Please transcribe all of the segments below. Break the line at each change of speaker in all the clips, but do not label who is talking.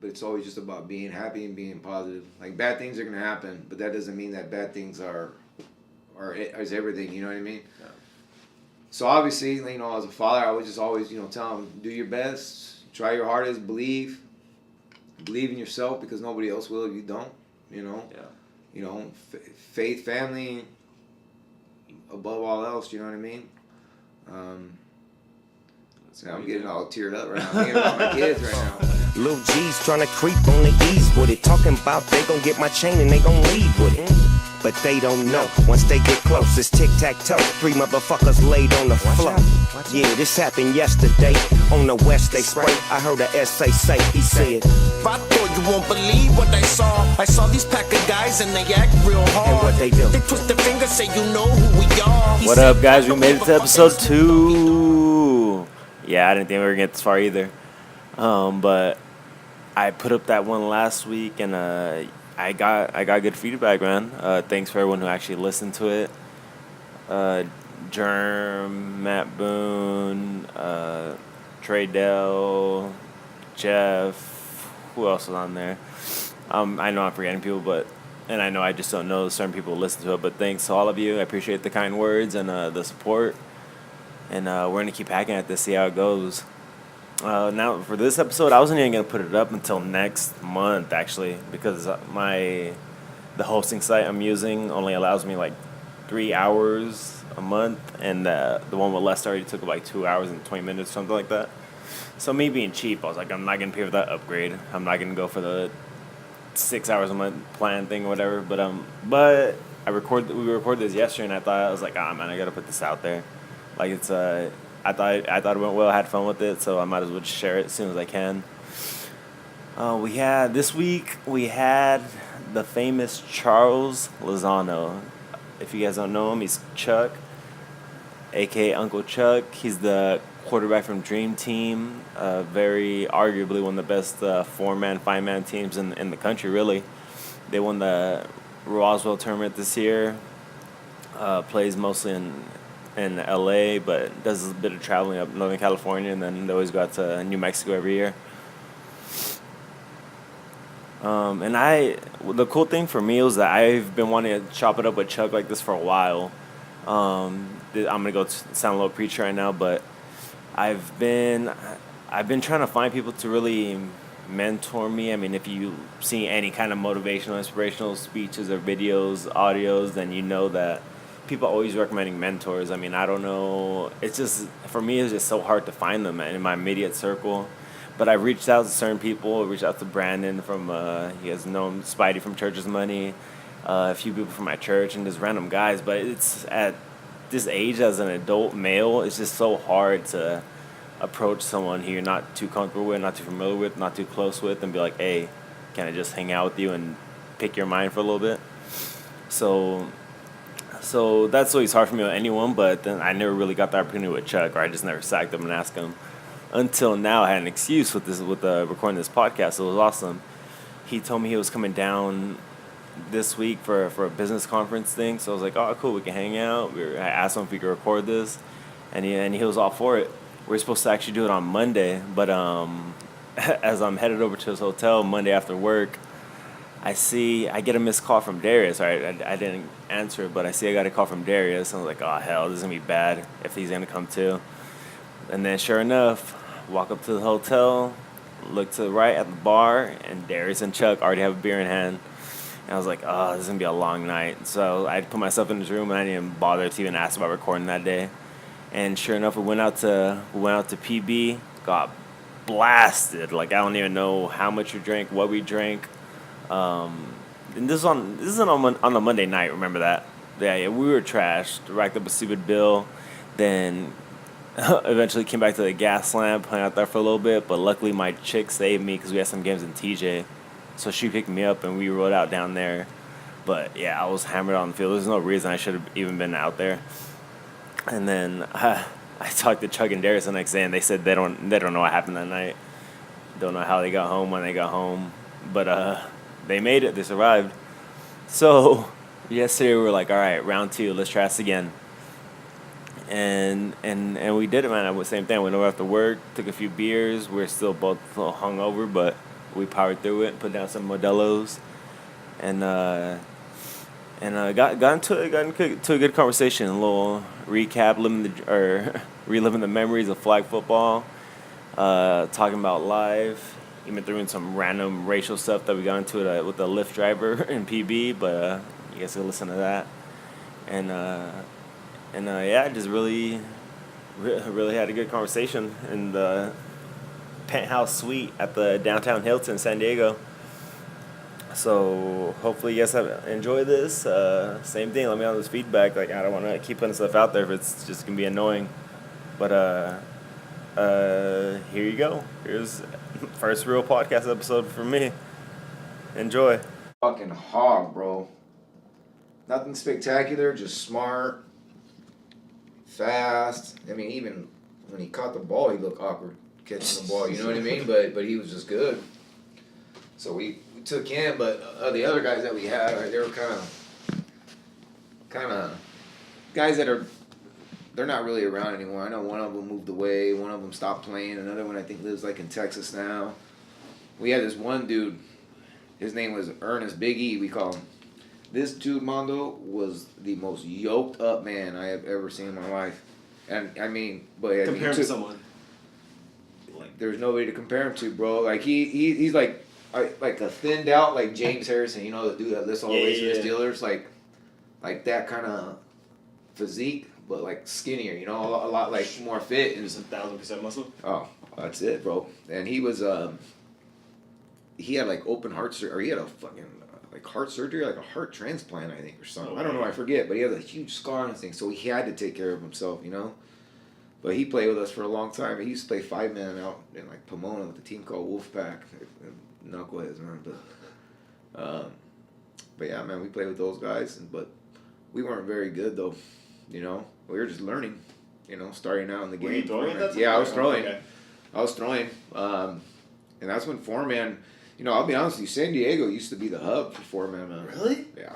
but it's always just about being happy and being positive. Like bad things are gonna happen, but that doesn't mean that bad things are is everything. You know what I mean?
Yeah.
So obviously, you know, as a father, I would just always, you know, tell them, do your best, try your hardest, believe in yourself because nobody else will if you don't. You know.
Yeah.
You know, faith, family, above all else. You know what I mean? I'm getting all teared up right now. I'm thinking about my kids right now.
Lil G's tryna creep on the ease with it. Talking about they gon' get my chain and they gon' leave with it. But they don't know. Once they get close, it's tic-tac-toe. 3 motherfuckers laid on the floor. Yeah, this happened yesterday. On the west they spray. I heard a SA say, he said,
I thought you won't believe what I saw these pack of guys and they act real hard.
and what they do.
They twist their fingers, say you know who we are.
What up, guys? We made it to episode 2. Yeah, I didn't think we were gonna get this far either. But I put up that one last week, and I got good feedback, man. Thanks for everyone who actually listened to it. Germ, Matt Boone, Trey Dell, Jeff. Who else was on there? I know I'm forgetting people, and I know I just don't know certain people listen to it. But thanks to all of you. I appreciate the kind words and the support. And we're going to keep hacking at this, see how it goes. Now, for this episode, I wasn't even going to put it up until next month, actually, because the hosting site I'm using only allows me, 3 hours a month, and the one with Lester already took, 2 hours and 20 minutes, something like that. So me being cheap, I was like, I'm not going to pay for that upgrade. I'm not going to go for the 6 hours a month plan thing or whatever. But we recorded this yesterday, and I was like, man, I got to put this out there. It's I thought it went well. I had fun with it, so I might as well just share it as soon as I can. This week we had the famous Charles Lozano. If you guys don't know him, he's Chuck, aka Uncle Chuck. He's the quarterback from Dream Team. Very arguably one of the best 4-man, 5-man teams in the country. Really, they won the Roswell tournament this year. Plays mostly in LA, but does a bit of traveling up Northern California, and then they always go out to New Mexico every year. The cool thing for me was that I've been wanting to chop it up with Chuck like this for a while. I'm gonna go sound a little preacher right now, but I've been trying to find people to really mentor me. I mean, if you see any kind of motivational, inspirational speeches or videos, audios, then you know that people are always recommending mentors. I mean, I don't know. It's just, for me, it's just so hard to find them in my immediate circle. But I reached out to certain people. I reached out to Brandon from, you guys know him, Spidey from Church's Money, a few people from my church, and just random guys. But it's at this age as an adult male, it's just so hard to approach someone who you're not too comfortable with, not too familiar with, not too close with, and be like, hey, can I just hang out with you and pick your mind for a little bit? So that's always hard for me with anyone, but then I never really got the opportunity with Chuck, or I just never sacked him and asked him. Until now, I had an excuse with recording this podcast. It was awesome. He told me he was coming down this week for a business conference thing, so I was like, oh, cool, we can hang out. I asked him if we could record this, and he was all for it. We were supposed to actually do it on Monday, but as I'm headed over to his hotel Monday after work, I get a missed call from Darius. Right, I didn't answer it, but I got a call from Darius. I was like, oh, hell, this is going to be bad if he's going to come too. And then sure enough, walk up to the hotel, look to the right at the bar, and Darius and Chuck already have a beer in hand. And I was like, oh, this is going to be a long night. So I put myself in his room, and I didn't even bother to even ask about recording that day. And sure enough, we went out to PB, got blasted. I don't even know how much we drank, what we drank. And this is on a Monday night. Remember that? Yeah, we were trashed. Racked up a stupid bill. Then eventually came back to the gas lamp, hung out there for a little bit. But luckily, my chick saved me because we had some games in TJ, so she picked me up and we rode out down there. But yeah, I was hammered on the field. There's no reason I should have even been out there. And then I talked to Chuck and Darius the next day, and they said they don't know what happened that night. Don't know how they got home, when they got home, but they made it. They survived. So yesterday we were like, all right, round 2, let's try this again. And we did it, man. Same thing. We went over after work, took a few beers. We were still both a little hungover, but We powered through it, put down some Modelos, and got into a good conversation, a little recap, reliving the memories of flag football, talking about life, even threw in some random racial stuff that we got into with the Lyft driver in PB, but you guys can listen to that, and yeah, just really had a good conversation in the penthouse suite at the downtown Hilton, San Diego. So hopefully you guys have enjoyed this. Same thing. Let me know this feedback. Like, I don't want to keep putting stuff out there if it's just gonna be annoying. But here you go. Here's first real podcast episode for me. Enjoy.
Fucking hog, bro. Nothing spectacular, just smart, fast. I mean, even when he caught the ball, he looked awkward catching the ball. You know what I mean? But he was just good. So we took him, but the other guys that we had, they were kind of guys that they're not really around anymore. I know one of them moved away, one of them stopped playing, another one I think lives like in Texas now. We had this one dude, his name was Ernest Big E, we call him. This dude, Mondo, was the most yoked up man I have ever seen in my life. And I mean, but
Compare him to someone.
There's nobody to compare him to, bro. Like he's like a thinned out like James Harrison, you know, the dude that lifts all the way to the Steelers, like that kind of physique, but like skinnier, you know, a lot like more fit and
Just 1,000% muscle.
Oh, that's it, bro. And he was he had like open heart surgery, or he had a fucking like heart surgery, like a heart transplant, I think, or something. I don't know, I forget, but he had a huge scar on his thing, so he had to take care of himself, you know. But he played with us for a long time. He used to play 5-man out in like Pomona with a team called Wolfpack. Knuckleheads, man. But yeah, man, we played with those guys, but we weren't very good though. You know, we were just learning. You know, starting out in the game.
Were you throwing at that time?
Yeah, I was throwing.
Okay.
I was throwing. And that's when 4-man. You know, I'll be honest with you, San Diego used to be the hub for 4-man, man.
Really?
Yeah.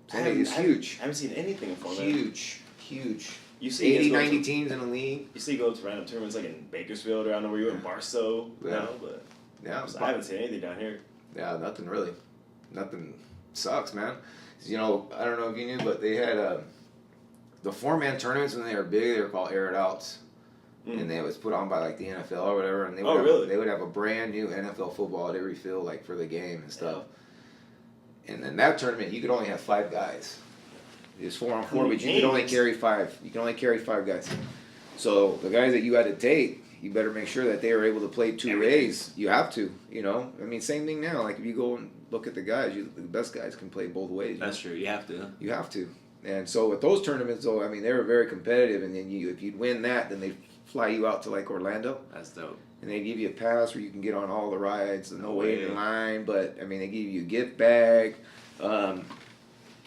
San Diego's huge.
I haven't seen anything in 4-man.
Huge.
You see
80, 90 teams in the league.
You see go to random tournaments like in Bakersfield or I don't know where you were in Barstow now, but
yeah,
I haven't seen anything down here.
Yeah, nothing really. Nothing sucks, man. You know, I don't know if you knew, but they had the 4-man tournaments when they were big. They were called air it outs, and they was put on by like the NFL or whatever. And they would they would have a brand new NFL football at every field, like for the game and stuff. Yeah. And then that tournament, you could only have 5 guys. It was 4-on-4, but you could only carry 5. You can only carry 5 guys. So the guys that you had to take, you better make sure that they are able to play 2 ways. You have to, you know. I mean, same thing now. Like if you go and look at the guys, the best guys can play both ways.
That's true. You have to.
You have to. And so with those tournaments, though, I mean, they were very competitive. And then if you'd win that, then they fly you out to like Orlando.
That's dope.
And they give you a pass where you can get on all the rides, no waiting in line. But I mean, they give you a gift bag.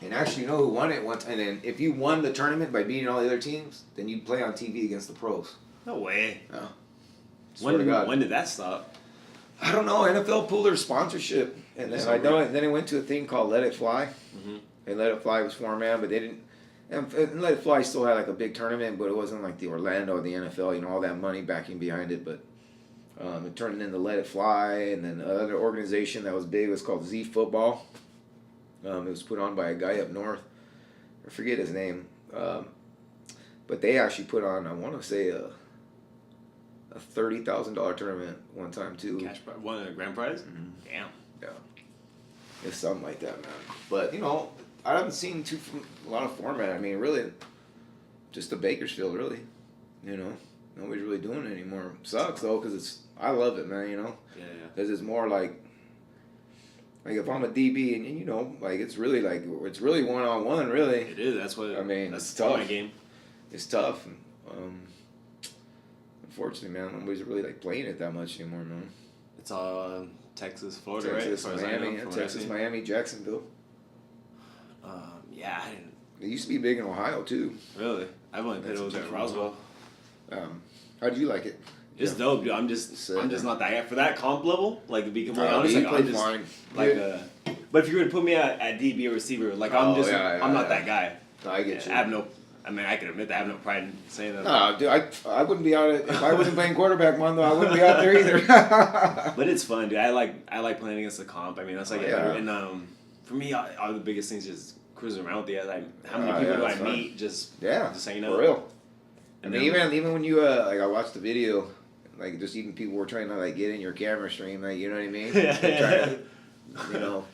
And actually, you know who won it once? And then if you won the tournament by beating all the other teams, then you'd play on TV against the pros.
No way.
No.
When did that stop?
I don't know. NFL pulled their sponsorship, and then I know. And then it went to a thing called Let It Fly. Mm-hmm. And Let It Fly was 4-man, but they didn't. And Let It Fly still had like a big tournament, but it wasn't like the Orlando or the NFL. You know, all that money backing behind it, but. It turned into Let It Fly, and then another organization that was big was called Z Football. It was put on by a guy up north. I forget his name. But they actually put on, I want to say, a $30,000 tournament one time, too.
Cash prize? Won a grand prize? Mm-hmm. Damn.
Yeah. It's something like that, man. But, you know, I haven't seen a lot of 4-man. I mean, really, just the Bakersfield, really. You know, nobody's really doing it anymore. Sucks, though, because I love it, man, you know?
Yeah.
Because it's more like if I'm a DB and you know, like it's really one-on-one, really.
It is. That's what.
I mean,
that's
it's tough.
My game.
It's tough. Unfortunately, man, nobody's really like playing it that much anymore, man.
It's all Texas, Florida,
Texas,
right?
Miami, Texas, Miami, Jacksonville.
Yeah, I didn't.
It used to be big in Ohio too.
Really, I've only played over there at Roswell.
How do you like it?
It's dope, dude. I'm just not that guy for that comp level. Like to be completely honest,
like,
I'm just
fine.
like but if you were to put me at DB or receiver, like I'm not that guy.
No, I get you.
I have no I mean, I can admit that I have no pride in saying that.
No, dude, I wouldn't be out if I wasn't playing quarterback, man. Though I wouldn't be out there either.
But it's fun, dude. I like playing against the comp. I mean, that's like and for me, all the biggest things is cruising around with the like how many people do I meet just hanging out.
For real.
And
I mean, even when you like I watched the video, like just even people were trying to like get in your camera stream, like you know what I mean? You know,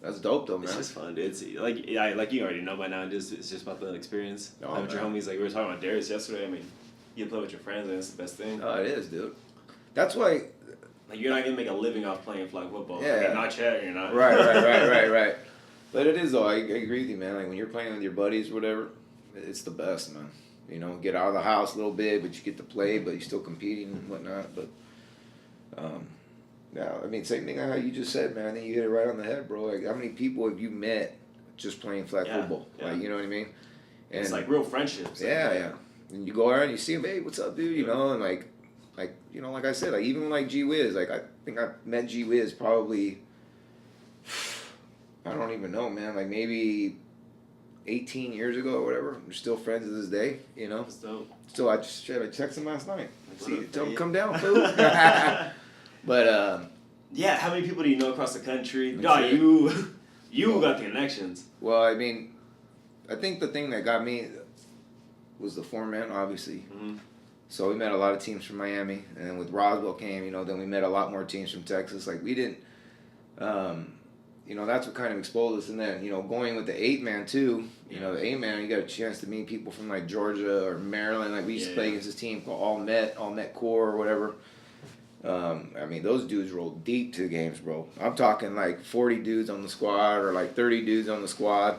that's dope though, man.
It's just fun, dude. It's like you already know by now. It's just about the experience.
Oh,
with your homies, like we were talking about Darius yesterday. I mean, you play with your friends, and it's the best thing.
Oh, it is, dude. That's why.
Like you're not gonna make a living off playing flag football.
Yeah.
Like, not Chet, you're not.
Right. But it is though. I agree with you, man. Like when you're playing with your buddies, or whatever, it's the best, man. You know, get out of the house a little bit, but you get to play, but you're still competing and whatnot. But, yeah, I mean, same thing how you just said, man. I think you hit it right on the head, bro. Like, how many people have you met just playing flag football?
Yeah.
Like, you know what I mean? And
it's like real friendships.
Yeah. And you go around, you see them, hey, what's up, dude? You know, and like you know, like I said, like even like G Wiz, like I think I met G Wiz probably, I don't even know, man. Like maybe 18 years ago or whatever. We're still friends to this day, you know.
That's dope.
Still, I texted him last night. Tell him come down, fool. But
yeah, how many people do you know across the country?
That's
God,
it.
you got the connections.
well, I mean, I think the thing that got me was the format, obviously.
Mm-hmm.
So we met a lot of teams from Miami, and then with Roswell came, you know, then we met a lot more teams from Texas. Like we didn't, you know, that's what kind of exposed us. And then, you know, going with the 8-man too, you know, the 8-man, you got a chance to meet people from like Georgia or Maryland. Like we used to play against this team called All Met Core or whatever. I mean, those dudes rolled deep to the games, bro. I'm talking like 40 dudes on the squad or like 30 dudes on the squad.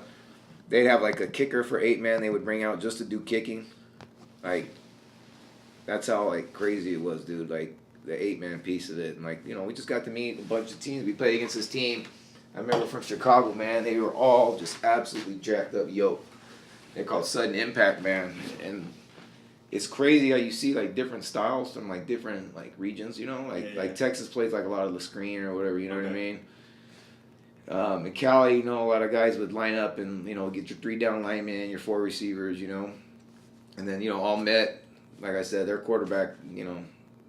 They'd have like a kicker for 8-man they would bring out just to do kicking. Like, that's how like crazy it was, dude. Like the 8-man piece of it. And like, you know, we just got to meet a bunch of teams. We played against this team. I remember from Chicago, man. They were all just absolutely jacked up yoked. They're called Sudden Impact, man. And it's crazy how you see like different styles from like different like regions, you know? Like Texas plays like a lot of the screen or whatever, you know what I mean? In Cali, you know, a lot of guys would line up and, you know, get your 3 down linemen, your 4 receivers, you know. And then, you know, All Met, like I said, their quarterback, you know,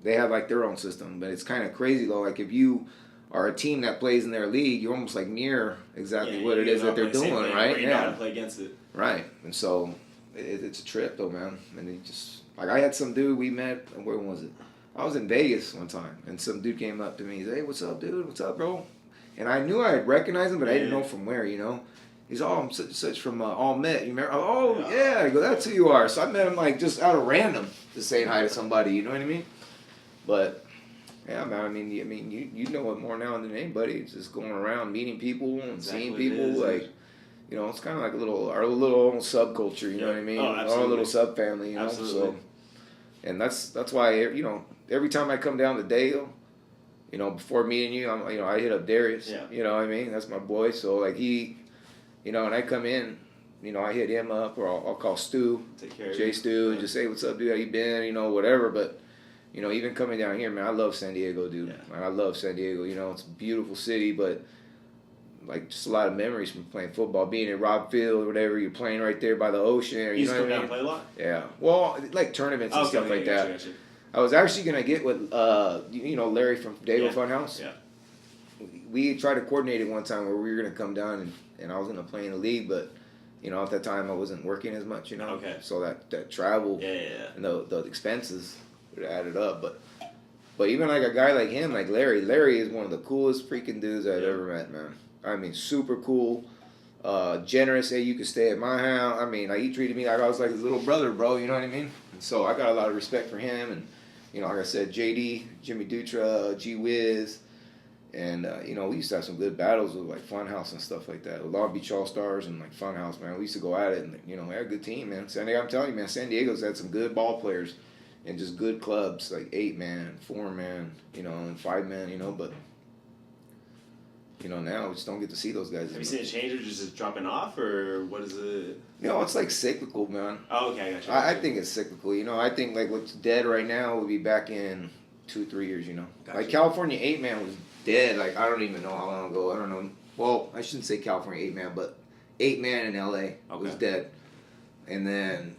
they have like their own system. But it's kind of crazy though. Like if you are a team that plays in their league, you almost like mirror exactly what it is that they're doing, right?
You know how to play against it.
Right. And so it's a trip though, man. And it just, like I had some dude we met, where was it? I was in Vegas one time, and some dude came up to me. He's like, hey, what's up, dude? What's up, bro? And I knew I had recognized him, but I didn't know from where, you know? He's, oh, I'm such from All Met. You remember? Oh, yeah. I go, that's who you are. So I met him, like, just out of random, just saying hi to somebody, you know what I mean? But, yeah, man, I mean, you know it more now than anybody. It's just going around, meeting people and seeing people, like, you know, it's kind of like our little own subculture, you know what I mean?
Oh, absolutely.
Our little sub-family, you know?
Absolutely.
So, and that's why, you know, every time I come down to Dale, you know, before meeting you, I hit up Darius.
Yeah.
You know what I mean? That's my boy. So, like, he, you know, and I come in, you know, I hit him up, or I'll call Stu,
Take care of
Jay
you.
Stu, and just say, what's up, dude? How you been? You know, whatever. But, you know, even coming down here, man, I love San Diego, dude.
Yeah.
Like, I love San Diego. You know, it's a beautiful city, but, like, just a lot of memories from playing football. Being at Rob Field or whatever, you're playing right there by the ocean.
You
You
used
know
to come
what I
down
mean?
and play a lot?
Yeah. Well, like tournaments and stuff like that.
Gotcha.
I was actually going to get with, you know, Larry from Dago Funhouse.
Yeah.
We tried to coordinate it one time where we were going to come down and I was going to play in the league, but, you know, at that time I wasn't working as much, you know.
Okay.
So that travel and the expenses would have added up. But even like a guy like him, like Larry is one of the coolest freaking dudes I've ever met, man. I mean, super cool, generous. Hey, you could stay at my house. I mean, like, he treated me like I was like his little brother, bro. You know what I mean? And so I got a lot of respect for him. And, you know, like I said, JD, Jimmy Dutra, G Wiz. And, you know, we used to have some good battles with, like, Funhouse and stuff like that. With Long Beach All-Stars and, like, Funhouse, man. We used to go at it. And, you know, we had a good team, man. San Diego, I'm telling you, man, San Diego's had some good ball players and just good clubs, like 8-man, 4-man, you know, and 5-man, you know. But, you know, now we just don't get to see those guys.
Have you seen a change or just dropping off, or what is it?
You know, it's like cyclical, man.
Oh, okay, I got you.
I think it's cyclical. You know, I think like what's dead right now will be back in 2-3 years. You know,
Gotcha.
like California 8-man was dead. Like I don't even know how long ago. I don't know. Well, I shouldn't say California 8-man, but 8-man in LA was dead. and then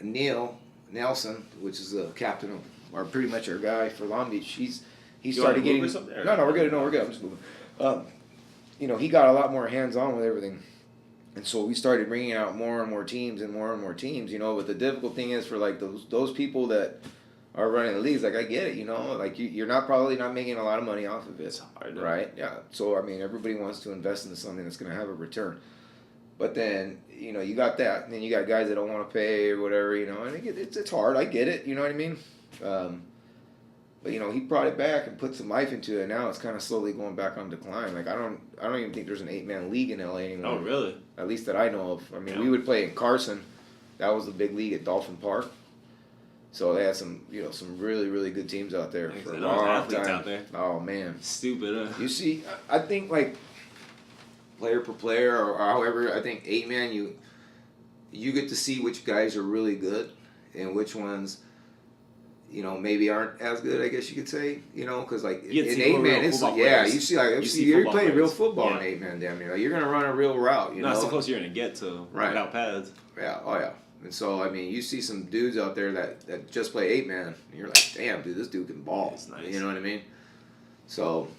Nelson, which is the captain of, or pretty much our guy for Long Beach. He started getting. No, we're good. No, we're good. I'm just moving. You know, he got a lot more hands on with everything. And so we started bringing out more and more teams and more teams, you know. But the difficult thing is for like those people that are running the leagues, like I get it, you know, like you're probably not making a lot of money off of it, right? Yeah. So I mean, everybody wants to invest into something that's going to have a return. But then you know you got that, and then you got guys that don't want to pay or whatever, you know. And it's hard. I get it. You know what I mean? But you know, he brought it back and put some life into it. Now it's kind of slowly going back on decline. Like I don't even think there's an 8-man league in LA anymore.
Oh, really?
At least that I know of. I mean, we would play in Carson. That was the big league at Dolphin Park. So they had some really, really good teams out there for a long time.
Out there.
Oh man,
stupid.
You see, I think like player per player or however, I think 8-man you get to see which guys are really good and which ones, you know, maybe aren't as good, I guess you could say, you know, because like in 8-man, it's you see like you're playing real football in 8-man, damn near. Like, you're gonna run a real route, you know.
That's the closest you're gonna get to without pads.
Yeah, oh yeah. And so I mean, you see some dudes out there that just play 8-man, and you're like, damn, dude, this dude can ball. Nice. You know what I mean? So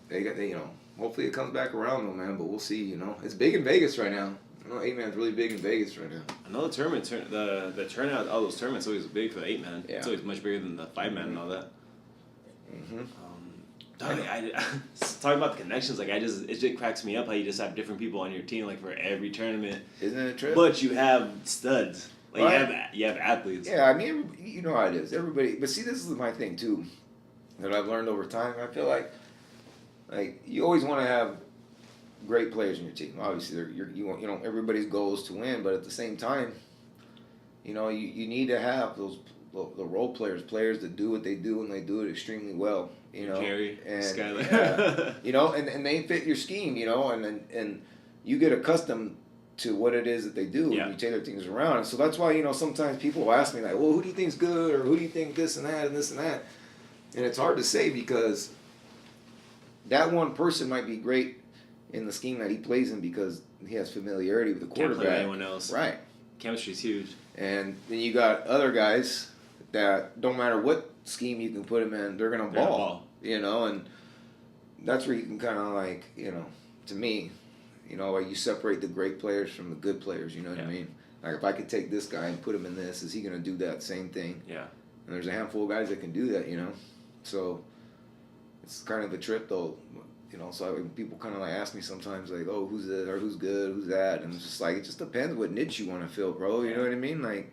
they you know, hopefully it comes back around though, man. But we'll see. You know, it's big in Vegas right now. You know, 8-man's really big in Vegas right now.
I know the tournament, the turnout, all those tournaments always big for the 8-man. Yeah. It's always much bigger than the 5-man and all that.
Mm-hmm.
Talking about the connections, like it just cracks me up how you just have different people on your team, like for every tournament.
Isn't it true?
But you have studs, like you have athletes.
Yeah, I mean, you know how it is. Everybody, but see, this is my thing too, that I've learned over time. I feel like you always want to have great players in your team. Obviously, you want everybody's goal is to win, but at the same time, you know, you need to have the role players that do what they do and they do it extremely well. You know,
Jerry,
and
Skyler.
Yeah, you know, and they fit your scheme. You know, and you get accustomed to what it is that they do, and you tailor things around. And so that's why, you know, sometimes people will ask me like, well, who do you think's good, or who do you think this and that and this and that, and it's hard to say because that one person might be great in the scheme that he plays in because he has familiarity with the quarterback.
Can't play with anyone else.
Right.
Chemistry's huge.
And then you got other guys that don't matter what scheme you can put them in, they're gonna ball. You know, and that's where you can kind of like, you know, to me, you know, like you separate the great players from the good players. You know what I mean? Like if I could take this guy and put him in this, is he gonna do that same thing?
Yeah.
And there's a handful of guys that can do that. You know, so it's kind of a trip though. You know, so people kind of like ask me sometimes like, oh, who's this or who's good, who's that, and it's just like it just depends what niche you want to fill, bro. You know what I mean? Like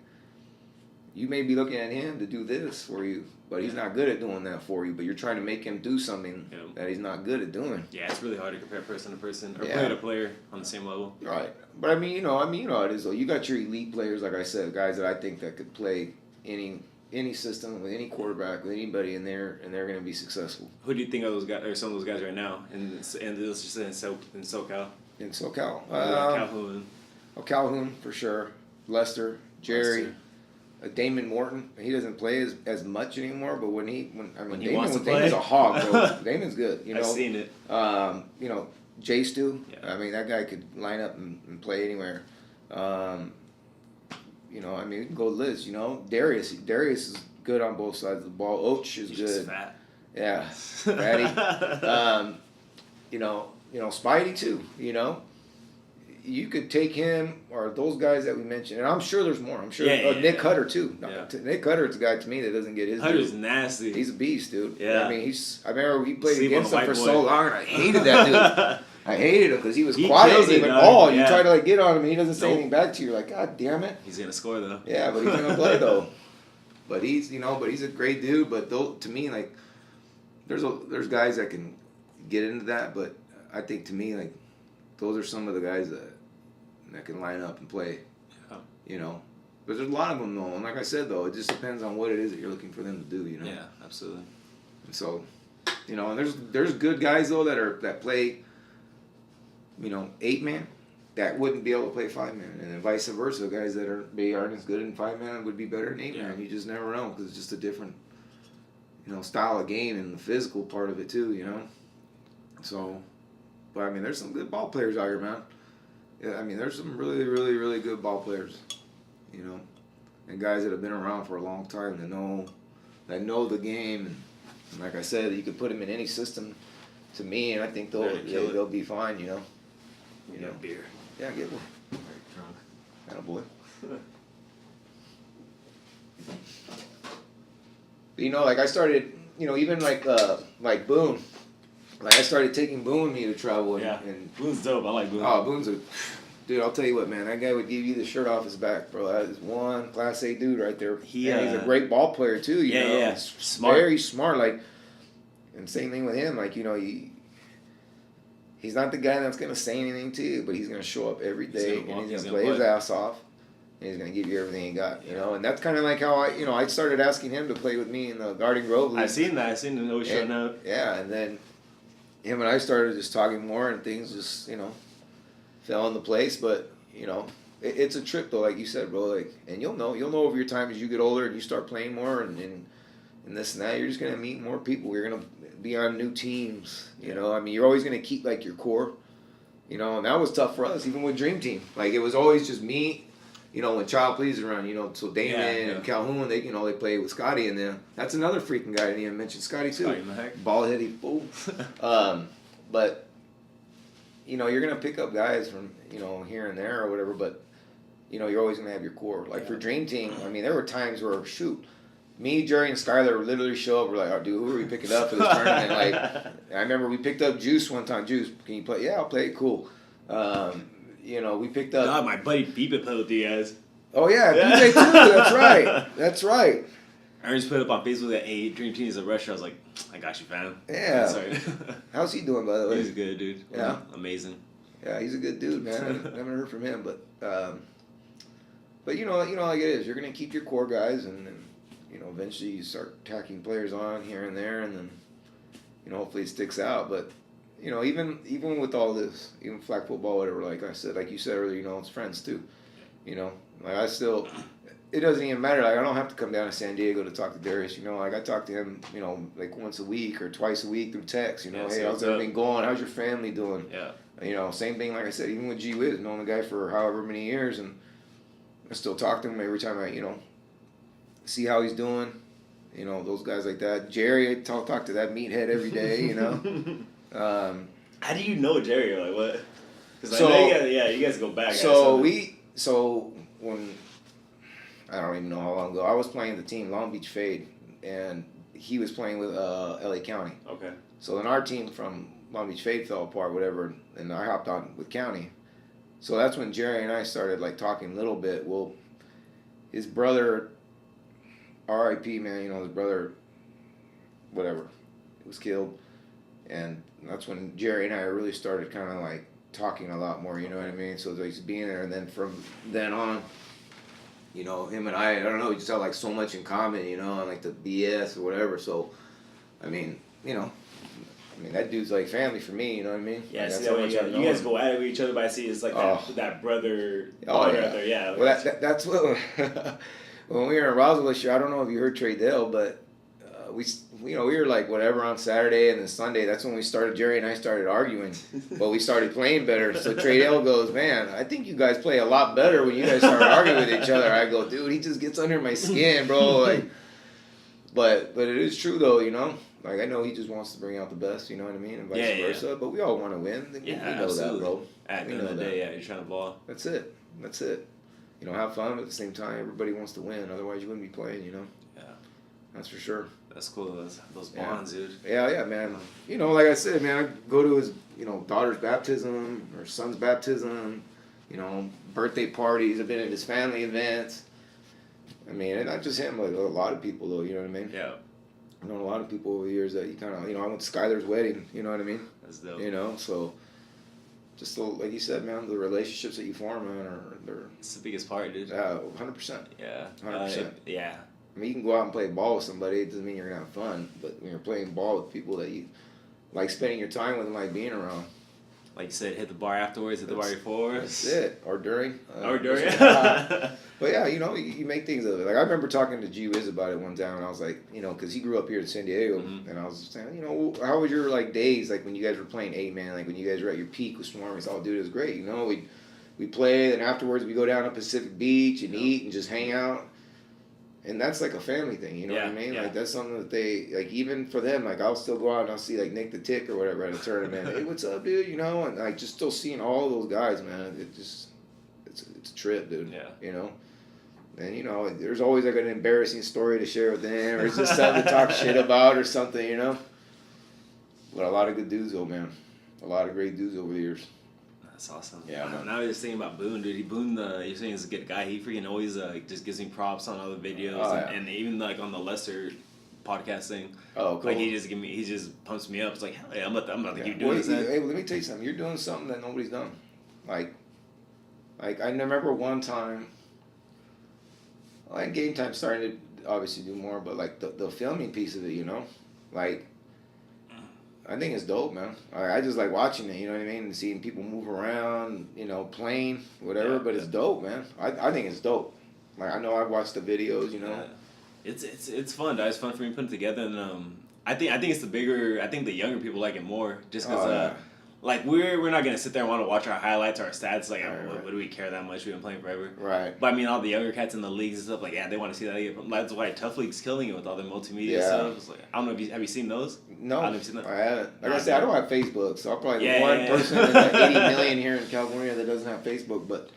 you may be looking at him to do this for you, but he's not good at doing that for you. But you're trying to make him do something that he's not good at doing.
Yeah, it's really hard to compare person to person or player to player on the same level.
Right, but I mean, you know how it is though. You got your elite players, like I said, guys that I think that could play any system with any quarterback with anybody in there, and they're going to be successful.
Who do you think of those guys or some of those guys right now? And let's just say in SoCal.
In SoCal,
Calhoun.
Oh, Calhoun for sure. Lester, Jerry. Damon Morton, he doesn't play as much anymore, but when Damon's a hog, bro. Damon's good, you know.
I've seen it.
You know, J Stu. Yeah. I mean, that guy could line up and play anywhere. You know, I mean, we can go list. You know, Darius is good on both sides of the ball. Oach is good.
Just fat.
Yeah, fatty. You know, Spidey too. You know. You could take him or those guys that we mentioned, and I'm sure there's more. I'm sure Nick Hutter too. No, Nick Hutter's a guy to me that doesn't get his.
Hutter's nasty.
He's a beast, dude.
Yeah.
I mean, I remember he played against him for so long, and I hated that dude. I hated him because he was quiet and even ball. You try to like get on him, and he doesn't say anything back to you. You're like, God damn it.
He's gonna score though.
Yeah, but he's gonna play though. But he's a great dude. But to me, like, there's guys that can get into that. But I think to me, like, those are some of the guys that can line up and play, you know. But there's a lot of them though, and like I said though, it just depends on what it is that you're looking for them to do, you know.
Yeah, absolutely.
And so, you know, and there's good guys though that play, you know, 8-man that wouldn't be able to play 5-man, and then vice versa. Guys that aren't as good in 5-man would be better in 8-man.
Yeah.
You just never know because it's just a different, you know, style of game and the physical part of it too, you know. So, but I mean, there's some good ball players out here, man. Yeah, I mean, there's some really, really, really good ball players, you know, and guys that have been around for a long time that know the game. And like I said, you could put them in any system. To me, and I think they'll be fine. You know.
You know, beer.
Yeah, get one.
Very drunk.
Attaboy. You know, like I started, you know, even like Boone, like I started taking Boone with me to travel. And
Boone's dope. I like Boone.
Oh, Boone's dude. I'll tell you what, man. That guy would give you the shirt off his back, bro. That is one Class A dude right there. And he's a great ball player too. You know,
yeah.
He's
Smart.
very smart. Like, and same thing with him. Like, you know, he's not the guy that's gonna say anything to you, but he's gonna show up every day and he's gonna play his ass off. And he's gonna give you everything he got, you know, and that's kind of like how I started asking him to play with me in the Garden Grove League.
I seen that. I seen him always showing up.
Yeah, and then him and I started just talking more, and things just fell into place. But it's a trip though, like you said, bro. Like, and you'll know over your time as you get older and you start playing more and this and that. You're just gonna meet more people. You're gonna be on new teams. You know, I mean, you're always gonna keep like your core. You know, and that was tough for us, even with Dream Team. Like, it was always just me. You know, when Child Please around, so Damon and Calhoun, they play with Scotty, and then that's another freaking guy. I didn't even mention Scotty too. Ball-headed fool. But you're gonna pick up guys from here and there or whatever, but you're always gonna have your core. Like for Dream Team, I mean, there were times where me, Jerry, and Skylar would literally show up. We're like, oh, dude, who are we picking up for this tournament? Like, I remember we picked up Juice one time. Juice, can you play? Yeah, I'll play. Cool. We picked up.
God, my buddy Beepin played with you guys.
Oh yeah, DJ too. That's right. That's right.
Ernest put up on Facebook that Dream Team is a rusher. I was like, I got you, fam.
Yeah.
Sorry.
How's he doing, by the way?
He's good, dude.
Yeah.
Amazing.
Yeah, he's a good dude, man. I haven't heard from him, but you know like it is. You're gonna keep your core guys, and then eventually you start tacking players on here and there, and then hopefully it sticks out. But even with all this, even flag football, whatever, like you said earlier, it's friends too. Like I still, it doesn't even matter. Like I don't have to come down to San Diego to talk to Darius. Like I talk to him, like once a week or twice a week through text. Hey, how's everything going? How's your family doing?
Yeah.
Same thing. Like I said, even with G Wiz, knowing the guy for however many years, and I still talk to him every time I see how he's doing. Those guys like that. Jerry, I talk to that meathead every day.
How do you know Jerry? Like what? Because I know you guys go back.
So when I don't even know how long ago I was playing the team Long Beach Fade, and he was playing with LA County.
Okay. So
then our team from Long Beach Fade fell apart, whatever, and I hopped on with County. So that's when Jerry and I started like talking a little bit. Well, his brother, R.I.P. man, his brother, whatever, was killed, and that's when Jerry and I really started kind of like talking a lot more, you know what I mean? So like being there, and then from then on, him and I don't know, we just had like so much in common, and like the BS or whatever. So, I mean, that dude's like family for me, you know what I mean?
Yeah,
like,
see that way you guys go at it with each other, but I see it's like that brother.
Oh yeah.
Right there. Yeah. Like
well, that's what when we were in Roswell this year. I don't know if you heard Trey Dale, but we were like whatever on Saturday, and then Sunday, that's when we started. Jerry and I started arguing, but we started playing better. So Trey Dale goes, man, I think you guys play a lot better when you guys start arguing with each other. I go, dude, he just gets under my skin, bro. Like, but it is true though, Like I know he just wants to bring out the best, you know what I mean, and vice versa. Yeah. But we all want to win. We know
absolutely.
that, bro.
At the end of the day, you're trying to ball.
That's it. Have fun, but at the same time, everybody wants to win. Otherwise, you wouldn't be playing, Yeah. That's for sure.
That's cool. Those bonds, dude.
Yeah, man. Like I said, man, I go to his, daughter's baptism or son's baptism, birthday parties. I've been at his family events. I mean, and not just him, but a lot of people, though, you know what I mean?
Yeah.
I've known a lot of people over the years that you kind of, I went to Skylar's wedding, you know what I mean?
That's dope.
So just like you said, man, the relationships that you form, man, they're...
It's the biggest part, dude.
Yeah, 100%.
Yeah.
100%.
Yeah.
I mean, you can go out and play ball with somebody. It doesn't mean you're going to have fun. But when you're playing ball with people that you like spending your time with and like being around.
Like you said, hit the bar afterwards, hit the bar before.
That's it. Or during. But yeah, you make things of it. Like I remember talking to G Wiz about it one time, and I was like, because he grew up here in San Diego, and I was saying, how was your like days like when you guys were playing 8-man, like when you guys were at your peak with Swarm? He's all, dude, it was great. We'd we play, and afterwards we go down to Pacific Beach and eat and just hang out. And that's like a family thing, you know what I mean?
Yeah.
Like that's something that they like. Even for them, like I'll still go out and I'll see like Nick the Tick or whatever at a tournament. Hey, what's up, dude? You know, and like just still seeing all those guys, man. It's a trip, dude.
Yeah.
You know. And you know, there's always like an embarrassing story to share with them, or it's just something to talk shit about, or something, you know. But a lot of good dudes, though, man. A lot of great dudes over the years.
That's awesome.
Yeah, man.
Now I was thinking about Boone, dude. Boone, you're saying he's a good guy. He freaking always just gives me props on all the videos,
Oh, yeah.
and even like on the lesser podcast thing.
Oh, cool.
Like he just pumps me up. It's like, hell yeah, I'm about to keep
Well,
doing this.
hey, let me tell you something. You're doing something that nobody's done. Like I remember one time. Like game time starting to obviously do more, but like the filming piece of it, you know, like I think it's dope, man. I just like watching it, you know what I mean, and seeing people move around, you know, playing whatever.
Yeah,
but it's dope, man. I think it's dope. Like I know I've watched the videos, you know.
Yeah. It's fun. It's fun for me to put it together, and I think it's the bigger. I think the younger people like it more, just because like we're not gonna sit there and want to watch our highlights, our stats. Like, what do we care that much? We've been playing forever,
Right.
But I mean, all the younger cats in the leagues and stuff, like, yeah, they want to see that. That's why Tough League's killing it with all the multimedia stuff. It's like, I don't know if have you seen those?
No,
I haven't seen that.
I haven't. Like I said, I don't have Facebook, so I'm probably the
Yeah,
one
yeah.
person in the 80 million here in California that doesn't have Facebook. But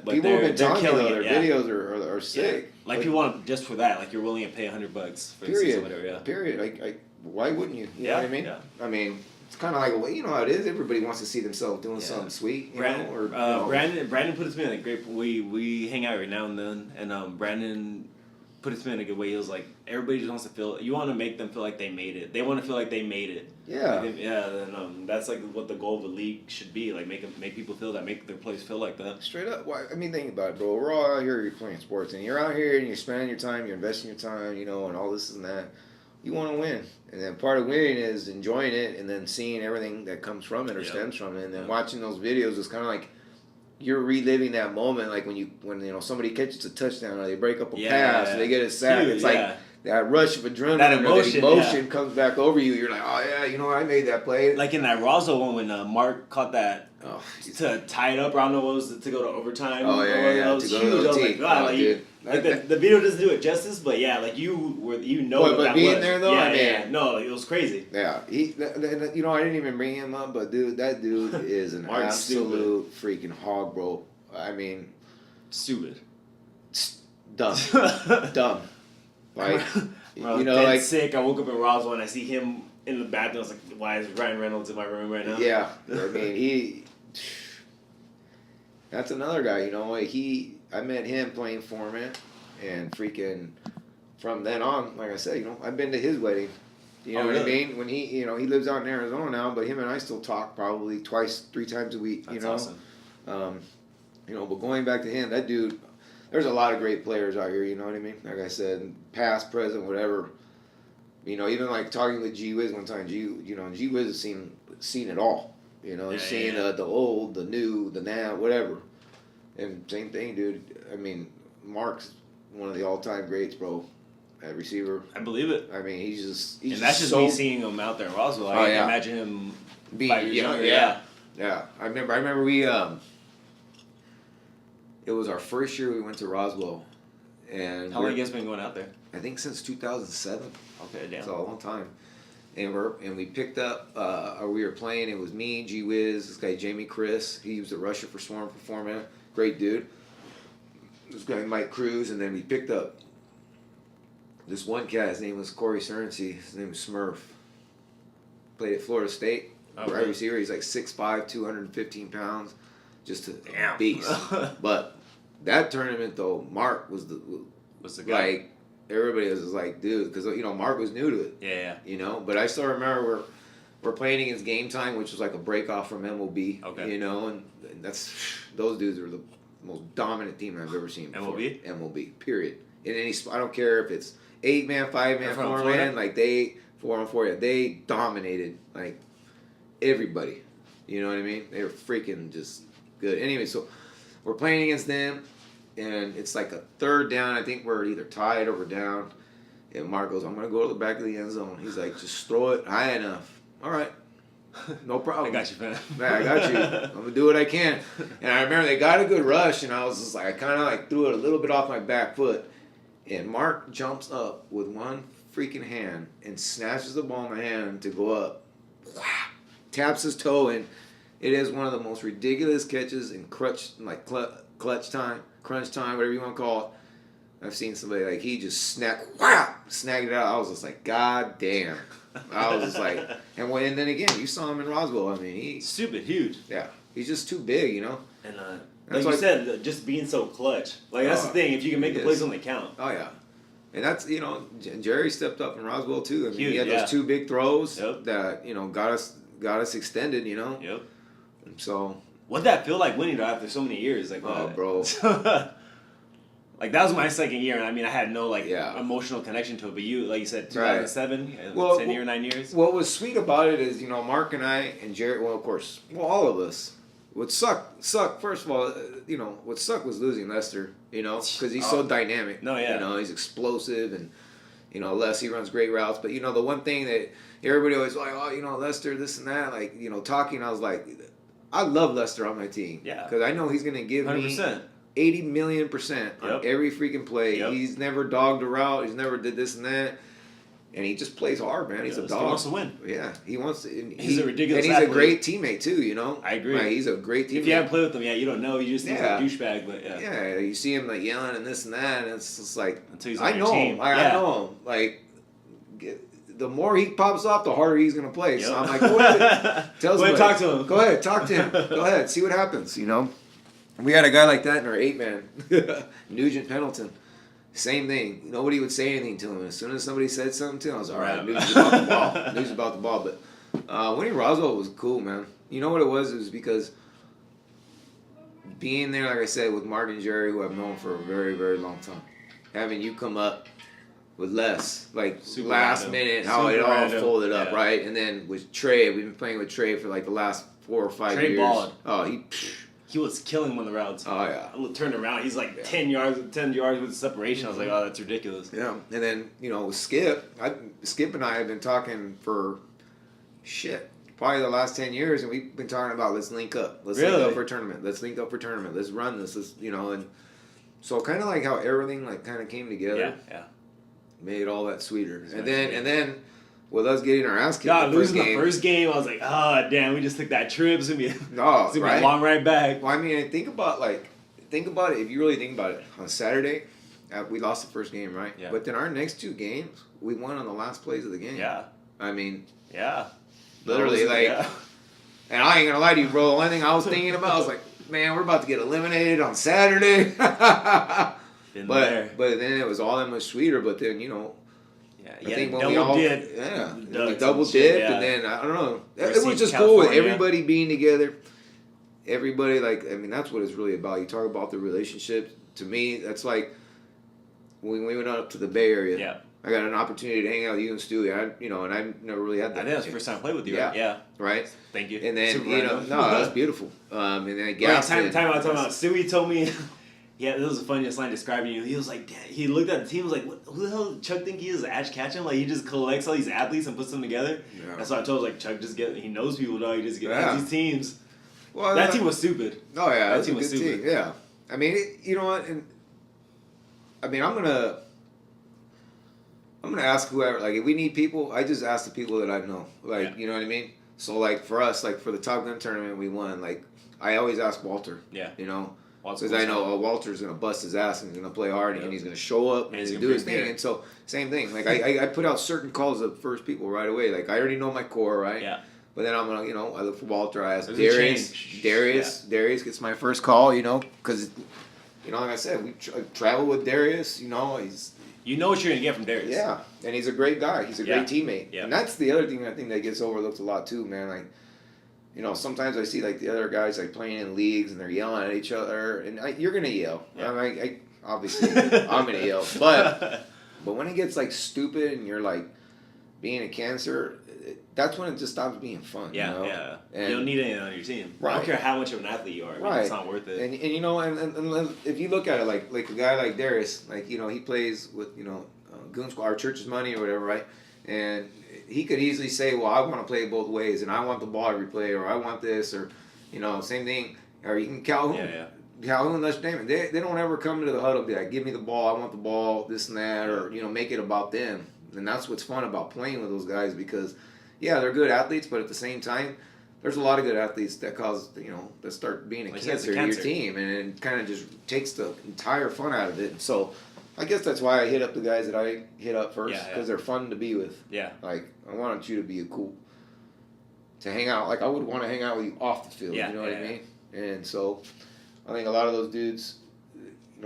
people have been
they're
telling me
killing
though,
it,
their
yeah.
videos are sick.
Yeah. Like people want just for that. Like you're willing to pay $100 for the season, whatever. Yeah.
Period. Like, why wouldn't you? You know what I mean?
Yeah.
I mean, it's kind of like, well, you know how it is. Everybody wants to see themselves doing something sweet, you
Brandon,
know? Or, you know.
Brandon put it to me in a great. We hang out every now and then, and Brandon put it to me in a good way. He was like, everybody just wants to feel. You want to make them feel like they made it. They want to feel like they made it.
Yeah.
And that's like what the goal of the league should be. Like make people feel that, make their players feel like that.
Straight up. Why? I mean, think about it, bro. We're all out here. You're playing sports, and you're out here and you're spending your time. You're investing your time, you know, and all this and that. You want to win, and then part of winning is enjoying it, and then seeing everything that comes from it or stems from it, and then watching those videos is kind of like you're reliving that moment, like when you know somebody catches a touchdown or they break up a pass, or they get a sack.
Huge,
it's like that rush of adrenaline,
that
emotion,
emotion,
or that emotion comes back over you. You're like, oh yeah, you know, I made that play.
Like in that Roswell one when Mark caught that.
Oh,
to tie it up, I don't know what was to go to overtime.
Oh yeah.
That was
To go
huge.
to
I was
OT.
like, God,
dude.
the video doesn't do it justice, but yeah, like you know.
But
that
being
was.
there though,
yeah,
I mean,
yeah. No, it was crazy.
Yeah, you know, I didn't even bring him up, but dude, that dude is an
Mark's
absolute freaking hog, bro. I mean,
Stupid.
dumb, dumb. Like,
Bro,
you know, like
sick. I woke up in Roswell and I see him in the bathroom. I was like, why is Ryan Reynolds in my room right now?
yeah. I mean, that's another guy. You know, I met him playing format, and freaking from then on, like I said, you know, I've been to his wedding. You know what I mean? When he lives out in Arizona now, but him and I still talk probably 2-3 times a week.
That's
you know,
awesome.
You know, but going back to him, that dude, there's a lot of great players out here, you know what I mean? Like I said, past, present, whatever. You know, even like talking with G Wiz one time, G Wiz has seen it all. You know, he's seen the old, the new, the now, whatever. And same thing, dude. I mean, Mark's one of the all-time greats, bro, at receiver.
I believe it.
I mean, he's
and that's just me seeing him out there in Roswell. I can imagine him
being
5 years younger.
Yeah. I remember we it was our first year we went to Roswell, and
How long you guys been going out there?
I think since 2007.
Okay, damn.
It's a long time. And we picked up, we were playing, it was me, G Wiz, this guy Jamie Chris, he was the rusher for Swarm Performance, great dude. This guy Mike Cruz, and then we picked up this one cat, his name was Corey Cernsey, his name was Smurf. Played at Florida State, right receiver, he's like 6'5", 215 pounds, just a beast. But that tournament though, Mark was the guy. Like, everybody was just like, dude, because you know Mark was new to it.
Yeah.
You know, but I still remember we're playing against Game Time, which was like a break off from MLB.
Okay.
You know, and that's those dudes are the most dominant team I've ever seen before. MLB. Period. In any I don't care if it's 8-man, 5-man, 4-man, like they 4-on-4. Yeah, they dominated like everybody. You know what I mean? They were freaking just good. Anyway, so we're playing against them. And it's like a third down. I think we're either tied or we're down. And Mark goes, I'm going to go to the back of the end zone. He's like, just throw it high enough. All right. No problem.
I got you, man.
Man, I got you. I'm gonna do what I can. And I remember they got a good rush, and I was just like, I kind of like threw it a little bit off my back foot, and Mark jumps up with one freaking hand and snatches the ball in my hand to go up, taps his toe, and it is one of the most ridiculous catches in crunch time, whatever you want to call it. I've seen somebody like he just snagged it out. I was just like, God damn. I was just like, and then again, you saw him in Roswell. I mean, he's
stupid huge.
Yeah, he's just too big, you know.
And like you said, just being so clutch. Like that's the thing. If you can make the plays when they count.
Oh yeah, and that's Jerry stepped up in Roswell too. I mean,
Huge,
he had those 2 big throws
Yep.
that got us extended. You know.
Yep.
And so.
What'd that feel like winning after so many years? Like,
oh, bro.
Like that was my second year, and I mean, I had no
Yeah.
emotional connection to it. But you, like you said, 2007,
Well,
10 year, 9 years.
What was sweet about it is, Mark and I and Jared. Well, of course, all of us. What sucked. First of all, what sucked was losing Lester. Because he's so dynamic.
No, yeah.
He's explosive, and Les, he runs great routes. But the one thing that everybody always like, oh, Lester, this and that, like talking. I was like, I love Lester on my team.
Yeah.
Because I know he's gonna give
100%.
me 80 million% on every freaking play.
Yep.
He's never dogged a route. He's never did this and that. And he just plays hard, man. He's a dog.
He wants to win.
Yeah, he wants to.
He's a ridiculous
And he's
athlete.
a great teammate, too,
I agree.
Right, he's a great teammate.
If you haven't played with him, you don't know. You just think he's a douchebag, but yeah.
Yeah, you see him, like, yelling and this and that, and it's just like,
Until he's on
I
your
know
team.
him. I know him. Like, the more he pops off, the harder he's going to play.
Yep.
So I'm like, go ahead.
Go ahead, talk to him.
Go ahead, talk to him. Go ahead, see what happens, We had a guy like that in our 8-man, Nugent Pendleton. Same thing. Nobody would say anything to him. As soon as somebody said something to him, I was all right. News about the ball. News about the ball. But winning Roswell was cool, man. You know what it was? It was because being there, like I said, with Mark and Jerry, who I've known for a very, very long time, having you come up with Les, like
Super
last
random.
minute, how
Super
it all
random.
folded up,
Yeah.
right? And then with Trey, we've been playing with Trey for like the last 4 or 5
Trey
years.
balled.
Oh,
He was killing him on the routes.
Oh yeah.
I turned around. He's like 10 yards with separation. I was like, oh, that's ridiculous.
Yeah, and then with Skip, Skip and I have been talking for probably the last 10 years, and we've been talking about let's link up, link up for a tournament, let's run this, and so kind of like how everything like kind of came together, made all that sweeter, and then with us getting our ass kicked,
losing the first game, I was like, oh damn, we just took that trip. It's gonna be a long ride back.
Well, I mean, think about it. If you really think about it, on Saturday, we lost the first game, right?
Yeah.
But then our next 2 games, we won on the last plays of the game.
Yeah.
I mean,
Yeah.
literally, and I ain't gonna lie to you, bro. The only thing I was thinking about was like, man, we're about to get eliminated on Saturday. But then it was all that much sweeter. But then I think when we all we double dipped, and then I don't know, it was just cool with everybody being together. Everybody that's what it's really about. You talk about the relationship. To me, that's like when we went up to the Bay Area.
Yeah.
I got an opportunity to hang out with you and Stewie. And I never really had that.
I think that was the first time I played with you.
Yeah.
Yeah.
Right.
Thank you.
And then
Super
no,
random.
that's beautiful. And then
Wait,
Gaston.
time out. Stewie told me. Yeah, this was the funniest line describing you. He was like, he looked at the team, was like, who the hell does Chuck think he is? Ash Ketchum? Like, he just collects all these athletes and puts them together?
Yeah.
That's why I told him, like, Chuck he knows people, dog. He just
Yeah.
these teams.
Well,
That team was stupid.
Oh yeah,
That
that's
team
a
was
good
stupid.
team. Yeah, I mean, you know what? And I mean, I'm gonna ask whoever. Like, if we need people, I just ask the people that I know. Like, you know what I mean? So, like, for us, like for the Top Gun tournament we won, like I always ask Walter.
Yeah.
Because I know Walter's gonna bust his ass and he's gonna play hard and he's gonna show up and he's gonna do his thing. And so, same thing. Like I put out certain calls of first people right away. Like I already know my core, right?
Yeah.
But then I'm gonna, I look for Walter. I ask
There's a
Darius.
change.
Darius gets my first call. Because, like I said, we travel with Darius. He's
You know what you're going to get from Darius.
yeah, and he's a great guy. He's a great teammate.
Yeah.
And that's the other thing I think that gets overlooked a lot too, man. Like, sometimes I see like the other guys like playing in leagues and they're yelling at each other, and you're gonna yell.
Yeah.
I obviously I'm gonna yell, but when it gets like stupid and you're like being a cancer, that's when it just stops being fun.
Yeah, yeah. And you don't need anything on your team.
Right.
I don't care how much of an athlete you are. I mean, it's not worth it.
And and if you look at it like a guy like Darius, like he plays with Goon Squad, our church's money or whatever, right? And he could easily say, well, I want to play both ways, and I want the ball every play, or I want this, or, same thing. Or you can Calhoun.
Yeah.
Calhoun, let's name it. They don't ever come to the huddle and be like, give me the ball, I want the ball, this and that, or, make it about them. And that's what's fun about playing with those guys because, yeah, they're good athletes, but at the same time, there's a lot of good athletes that cause, that start being a cancer to your team, and it kind of just takes the entire fun out of it. And so I guess that's why I hit up the guys that I hit up first, because they're fun to be with.
Yeah.
Like, I wanted you to be to hang out. Like, I would want to hang out with you off the field, you know what I mean? And so I think a lot of those dudes,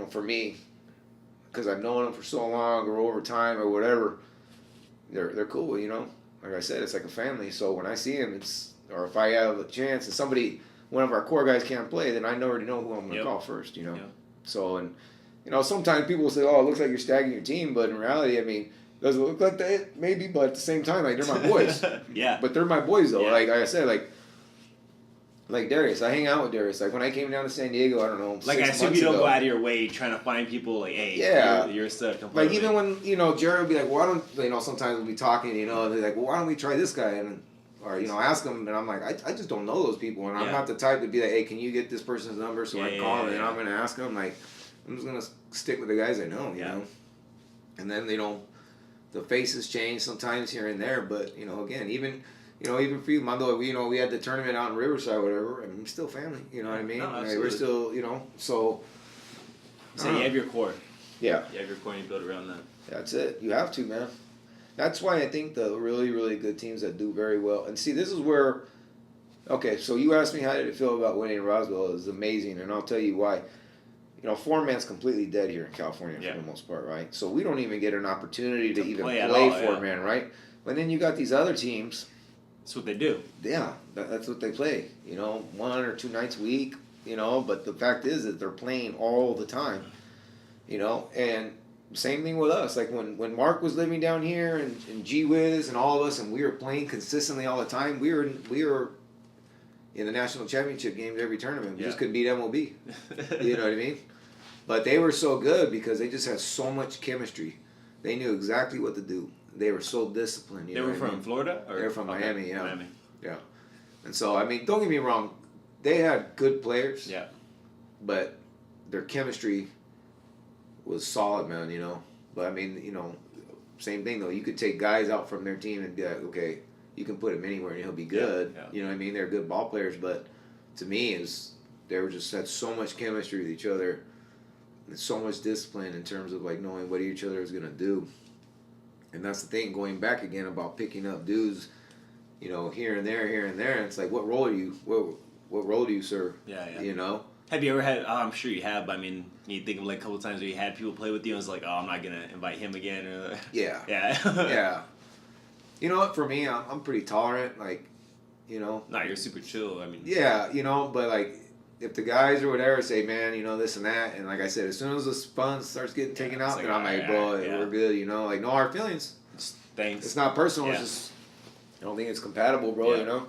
for me, because I've known them for so long or over time or whatever, they're cool, Like I said, it's like a family. So when I see them, or if I have a chance and one of our core guys can't play, then I already know who I'm going to call first, Yep. So, and, sometimes people will say, oh, it looks like you're staggering your team, but in reality, I mean, does it look like that? Maybe, but at the same time, like, they're my boys.
Yeah.
But they're my boys, though.
Yeah.
Like I said, like Darius, I hang out with Darius. Like when I came down to San Diego, I don't know.
Like, I assume you don't go out of your way trying to find people like, hey, you're stuck completely.
Like even when Jerry would be like, why don't sometimes we'll be talking, and they're like, well, why don't we try this guy or ask them, and I'm like, I just don't know those people, and I'm not the type to be like, hey, can you get this person's number so I can call them, and I'm gonna ask them. Like, I'm just gonna stick with the guys I know, you know. And then the faces change sometimes here and there, but again, even for you, Mando, we had the tournament out in Riverside, or whatever, and we're still family. You know what I mean?
No,
like, we're still, so.
So you have your core.
Yeah.
You have your core and you build around that.
That's it. You have to, man. That's why I think the really, really good teams that do very well. And see, this is where. Okay, so you asked me how did it feel about winning Roswell. It was amazing, and I'll tell you why. Four-man's completely dead here in California for the most part, right? So we don't even get an opportunity to even play four-man, right? But then you got these other teams.
That's what they do.
Yeah, that's what they play. 1 or 2 nights a week. But the fact is that they're playing all the time. And same thing with us. Like when Mark was living down here and G Wiz and all of us, and we were playing consistently all the time. We were in the national championship games every tournament. We just couldn't beat MLB. You know what I mean? But they were so good because they just had so much chemistry. They knew exactly what to do. They were so disciplined.
They were from Florida?
They were from Miami, yeah.
Miami.
Yeah. And so, I mean, don't get me wrong. They had good players.
Yeah. But
their chemistry was solid, man, But, I mean, same thing, though. You could take guys out from their team and be like, okay, you can put him anywhere and he'll be good.
Yeah.
You know what I mean? They're good ball players. But to me, they were just had so much chemistry with each other and so much discipline in terms of, like, knowing what each other is going to do. And that's the thing, going back again about picking up dudes, here and there. And it's like, what role are you? What role do you serve?
Yeah. Have you ever had? Oh, I'm sure you have. But I mean, you think of like a couple times where you had people play with you, and it's like, oh, I'm not gonna invite him again. Or
yeah.
Yeah.
You know what? For me, I'm pretty tolerant. Like,
Nah, you're super chill. I mean.
Yeah, but like, if the guys or whatever say, man, this and that, and like I said, as soon as the fun starts getting taken out, then I'm like, bro, we're good. Like, no hard feelings.
Thanks.
It's not personal. It's just I don't think it's compatible, bro.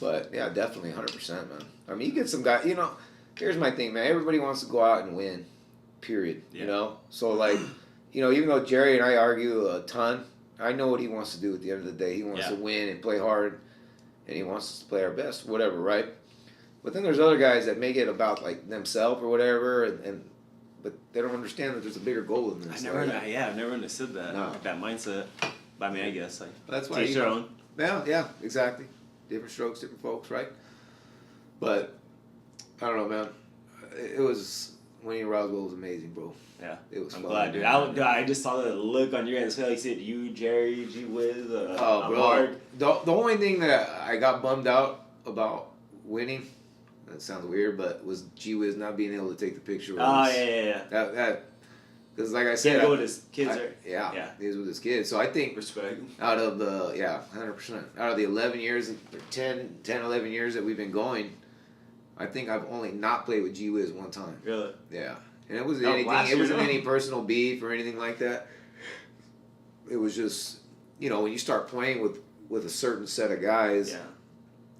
But yeah, definitely 100%, man. I mean, you get some guy. Here's my thing, man. Everybody wants to go out and win. Period. So like, even though Jerry and I argue a ton, I know what he wants to do at the end of the day. He wants to win and play hard, and he wants us to play our best, whatever, right? But then there's other guys that make it about like themselves or whatever, but they don't understand that there's a bigger goal than this.
I've never understood that.
No.
That mindset. But I mean, I guess
that's why
each their own.
Yeah, exactly. Different strokes, different folks, right? But I don't know, man. It was winning Roswell was amazing, bro.
Yeah,
it was.
I'm
fun,
glad, dude. I just saw the look on your face. Like you said, you, Jerry, G Wiz,
bro.
Mark.
The only thing that I got bummed out about winning, that sounds weird, but was G Wiz not being able to take the picture.
Yeah.
That because like I said,
go with his kids, right?
Yeah, he was with his kids. So I think
respect.
Out of the 100%. Out of the 11 years, 10, 11 years that we've been going, I think I've only not played with G Wiz one time.
Really?
Yeah. And it wasn't anything. It wasn't any personal beef or anything like that. It was just, when you start playing with a certain set of guys,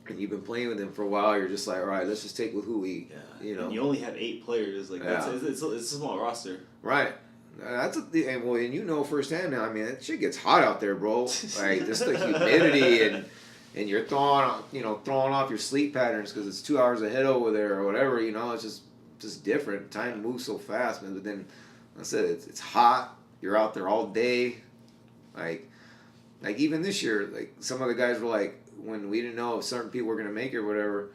and you've been playing with them for a while, you're just like, all right, let's just take with who we,
And you only have 8 players. Like it's a small roster.
Right. That's and well, and you know firsthand now. I mean, that shit gets hot out there, bro. Like just the humidity and you're throwing off your sleep patterns because it's 2 hours ahead over there or whatever. You know, it's just different. Time moves so fast, man. But then, like I said, it's hot. You're out there all day, like even this year, like some of the guys were like, when we didn't know if certain people were gonna make it or whatever,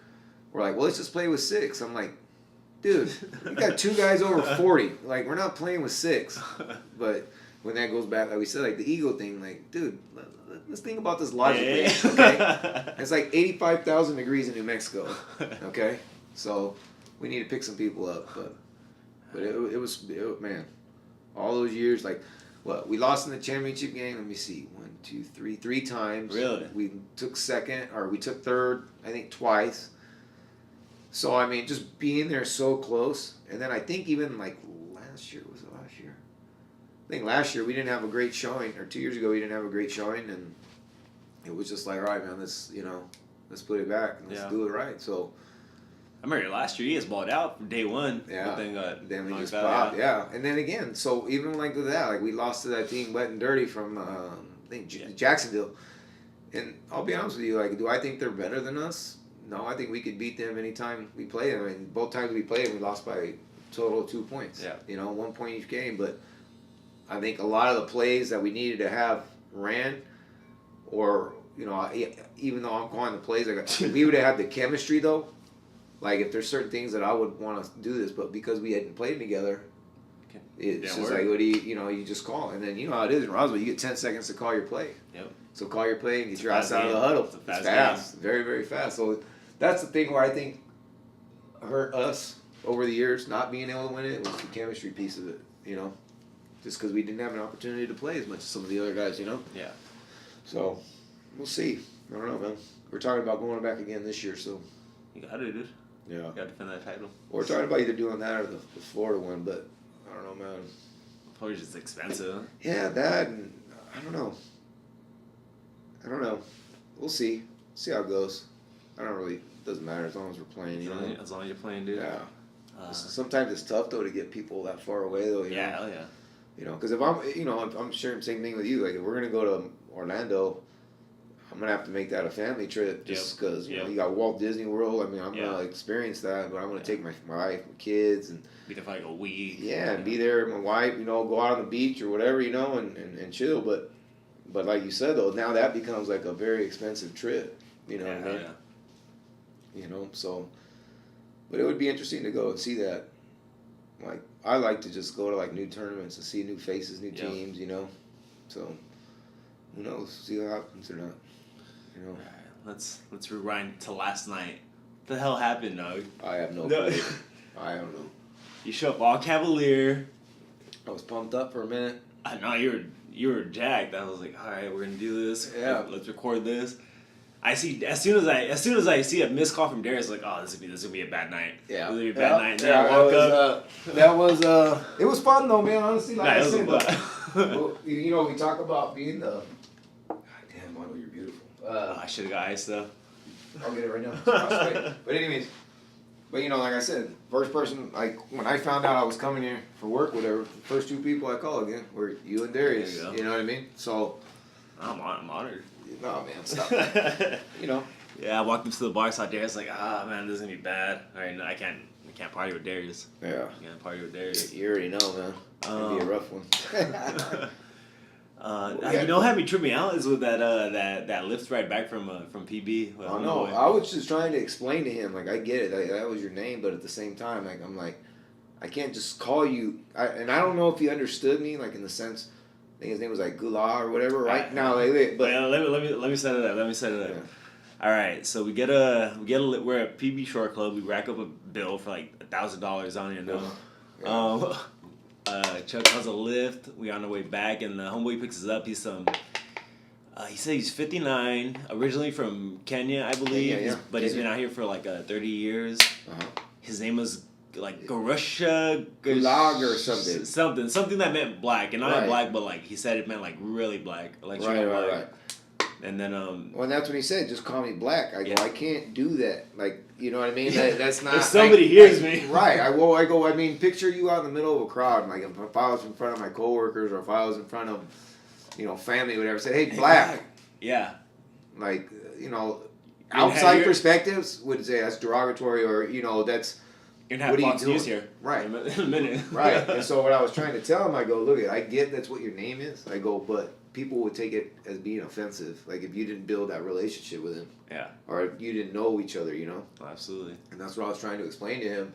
we're like, well, let's just play with 6. I'm like, dude, we got 2 guys over 40. Like, we're not playing with 6. But when that goes back, like we said, like the ego thing, like, dude, let's think about this logically, okay? It's like 85,000 degrees in New Mexico, okay? So we need to pick some people up, but it was man, all those years, like, what, we lost in the championship game, let me see, 1, 2, 3, 3 times.
Really?
We took we took third, I think twice. So, I mean, just being there so close. And then I think even like last year, was it last year? I think last year we didn't have a great showing, or 2 years ago we didn't have a great showing, and it was just like, all right, man, let's put it back and let's do it right. So,
I remember last year he just balled out from day one.
Yeah.
Then
we just popped, yeah. And then again, so even like with that, like we lost to that team wet and dirty from I think Jacksonville. And I'll be honest with you, like, do I think they're better than us? No, I think we could beat them anytime we play them. And both times we played them, we lost by a total of 2 points.
Yeah.
1 point each game. But I think a lot of the plays that we needed to have ran, or even though I'm calling the plays, if we would have had the chemistry though. Like, if there's certain things that I would want to do this, but because we hadn't played together, it's just like, what do you just call. And then you know how it is in Roswell, you get 10 seconds to call your play.
Yep.
So call your play and get your ass out of the huddle. It's fast. Very, very fast. So that's the thing where I think hurt us over the years, not being able to win it, was the chemistry piece of it, Just because we didn't have an opportunity to play as much as some of the other guys,
Yeah.
So, we'll see. I don't know, man. We're talking about going back again this year, so.
You got it, dude.
Yeah.
You got to defend that title.
We're talking about either doing that or the Florida one, but I don't know, man.
Florida's just expensive.
Yeah, that, and I don't know. We'll see. See how it goes. Doesn't matter as long as we're playing,
As long as you're playing, dude.
Yeah. Sometimes it's tough, though, to get people that far away, though,
Yeah, hell yeah.
Because if I'm sharing the same thing with you. Like, if we're going to go to Orlando, I'm going to have to make that a family trip just because, you got Walt Disney World. I mean, I'm going to experience that, but I'm going to take my wife, my kids, and
be there for like a week.
Yeah, and be there with my wife, go out on the beach or whatever, and chill. But like you said, though, now that becomes like a very expensive trip. You know what I mean?
Yeah.
So, but it would be interesting to go and see that. Like, I like to just go to like new tournaments and see new faces, new teams, So, who knows? See what happens or not.
All right, let's rewind to last night. What the hell happened, dog?
I have no clue. I don't know.
You show up all cavalier.
I was pumped up for a minute.
I know you were jacked. I was like, all right, we're gonna do this.
Yeah.
Let's record this. I see as soon as I see a missed call from Darius, like, oh, this gonna be a bad night.
Yeah.
This gonna be a bad night. And then I walk up.
That was it was fun though, man. Honestly, like I said,
well,
we talk about being the. God damn, Michael, you're beautiful.
I should have got ice though.
I'll get it right now. But anyways, like I said, first person, like when I found out I was coming here for work, whatever, the first 2 people I called again were you and Darius. You know what I mean? So.
I'm honored.
No, man, stop.
Yeah, I walked up to the bar, saw Darius, like, man, this is gonna be bad. All right, no, I can't party with Darius.
Yeah.
I can't party with Darius.
You already know, man. It'd be a rough one.
Had me tripping out is with that lift ride back from PB.
Oh no, I was just trying to explain to him, like, I get it, that was your name, but at the same time, like, I'm like, I can't just call you, and I don't know if he understood me, like, in the sense, I think his name was like Gula or whatever, right? Now, but
let me set it up.
Yeah.
All right, so we're at PB Short Club. We rack up a bill for like $1,000 on it. Chuck has a lift. We on the way back, and the homeboy picks us up. He's he said he's 59, originally from Kenya, I believe. But he's been out here for like 30 years.
Uh-huh.
His name was like Garusha
Gulag or something
that meant black, and not black, but like he said it meant like really black, like
right.
And then
Well, and that's when he said, "Just call me Black." I go, I can't do that. Like, you know what I mean? That's not.
If somebody hears me,
right? I go. I mean, picture you out in the middle of a crowd. Like, if I was in front of my coworkers, or if I was in front of, family, whatever. Say, "Hey, Black."
Yeah.
Like, outside perspectives would say that's derogatory, or that's.
You're gonna have Fox News here,
right?
In a minute,
right. And so what I was trying to tell him, I go, look, I get that's what your name is. I go, but people would take it as being offensive, like if you didn't build that relationship with him, or if you didn't know each other,
Absolutely.
And that's what I was trying to explain to him.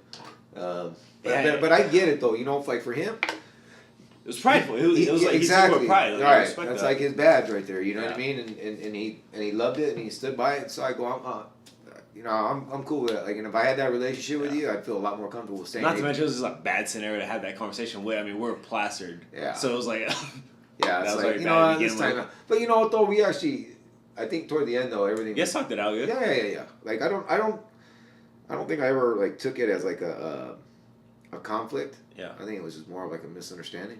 But I get it though, like for him,
it was prideful. It was like
exactly
he took pride. Like,
right. That's like his badge right there. You know
Yeah.
what I mean? And he loved it and he stood by it. So I go, I'm cool with it. Like, and if I had that relationship with you, I'd feel a lot more comfortable staying.
Not to mention, it was just a bad scenario to have that conversation with. I mean, we're plastered.
Yeah.
So it was like,
yeah, it's like this time. But you know what though, we actually, I think toward the end though, everything.
Yes, talked it out. Good.
Yeah. Like I don't think I ever like took it as like a conflict.
Yeah.
I think it was just more of like a misunderstanding.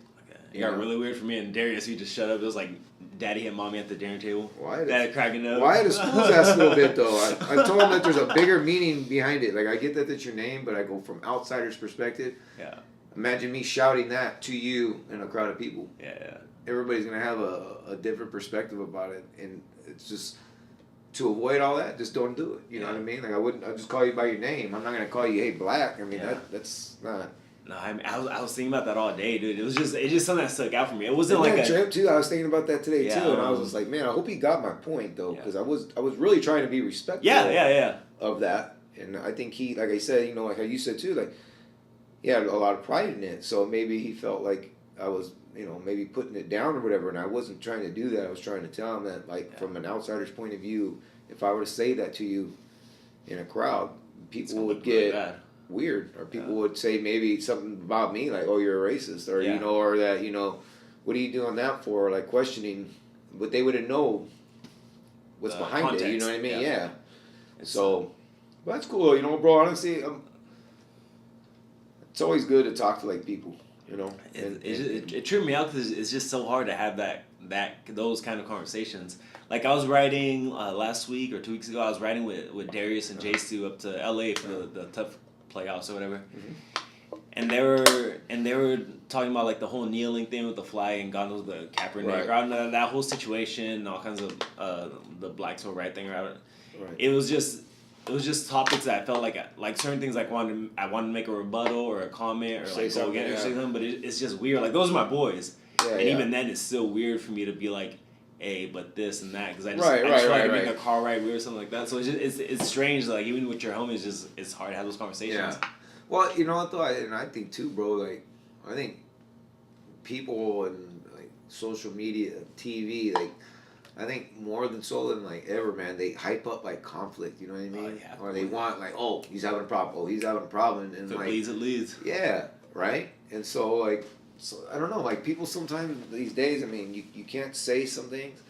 It got really weird for me and Darius. He just shut up. It was like daddy and mommy at the dinner table.
Why?
Dad cracking up.
Why the school's ass a little bit though? I told him that there's a bigger meaning behind it. Like I get that that's your name, but I go from outsider's perspective.
Yeah.
Imagine me shouting that to you in a crowd of people.
Yeah.
Everybody's gonna have a different perspective about it, and it's just to avoid all that, just don't do it. You know what I mean? Like I'll just call you by your name. I'm not gonna call you, hey, Black. I mean that's not.
No, I mean, I was thinking about that all day, dude. It's just something that stuck out for me. It wasn't
Like
like a
trip too. I was thinking about that today too, and I was just like, man, I hope he got my point though, because I was really trying to be respectful.
Yeah.
Of that, and I think he, like I said, like how you said too, like he had a lot of pride in it. So maybe he felt like I was, maybe putting it down or whatever, and I wasn't trying to do that. I was trying to tell him that, like, from an outsider's point of view, if I were to say that to you in a crowd, people would get weird, or people would say maybe something about me, like, oh, you're a racist, or or that, what are you doing that for, like questioning, but they wouldn't know what's behind context. It, you know what I mean? Yeah. So, but that's cool, bro. Honestly, it's always good to talk to like people,
It tripped me out because it's just so hard to have those kind of conversations. Like I was riding last week or 2 weeks ago, I was riding with Darius and J-Stu up to LA for the tough playoffs or whatever. Mm-hmm. And they were talking about like the whole kneeling thing with the flag and God knows the Kaepernick, right. That whole situation, all kinds of the Black Civil Rights thing around it. Right. It was just topics that I felt like certain things I wanted to make a rebuttal or a comment or like go against or something, but it's just weird. Like those are my boys, and even then it's still weird for me to be like, hey, but this and that, because I just try to make a car ride weird or something like that. So it's strange. Like even with your homies, it's hard to have those conversations.
Yeah. Well, you know what though, I think too, bro. Like I think people and like social media, TV, like. I think more than like ever, man, they hype up like conflict, you know what I mean? Or they want like, oh, he's having a problem. Oh, he's having a problem. And
if
like,
it leads.
Yeah, right? And so like, I don't know, like people sometimes these days, I mean, you can't say some things,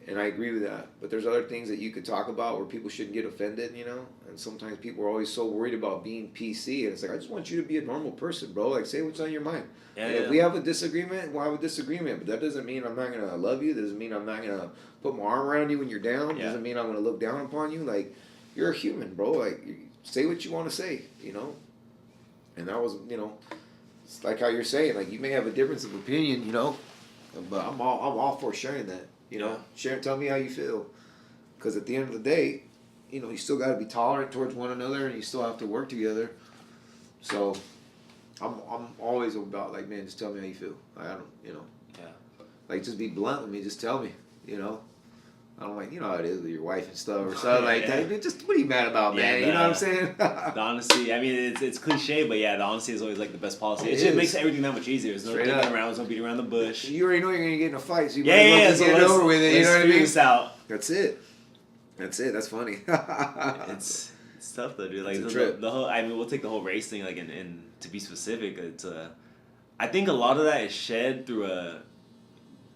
and I agree with that. But there's other things that you could talk about where people shouldn't get offended, And sometimes people are always so worried about being PC, and it's like, I just want you to be a normal person, bro. Like, say what's on your mind. Yeah, if we have a disagreement, we'll have a disagreement. But that doesn't mean I'm not going to love you. That doesn't mean I'm not going to put my arm around you when you're down. Yeah. Doesn't mean I'm going to look down upon you. Like, you're a human, bro. Like, say what you want to say, And that was, it's like how you're saying. Like, you may have a difference of opinion, but I'm all for sharing that, Share, tell me how you feel. Because at the end of the day, you still got to be tolerant towards one another, and you still have to work together. So, I'm always about like, man, just tell me how you feel. I don't,
Yeah.
Like, just be blunt with me. Just tell me, I don't like, how it is with your wife and stuff or something like that. Just what are you mad about, man? You know what I'm saying?
The honesty. I mean, it's cliche, but yeah, the honesty is always like the best policy. It just makes everything that much easier. There's no digging around. There's no beating around the bush.
You already know you're gonna get in a fight, so you
might as well
get it over with it. You know what I mean?
This out.
That's it. That's funny.
It's tough though, dude. Like
it's a trip.
The whole. I mean, we'll take the whole race thing, like, and to be specific, it's I think a lot of that is shed through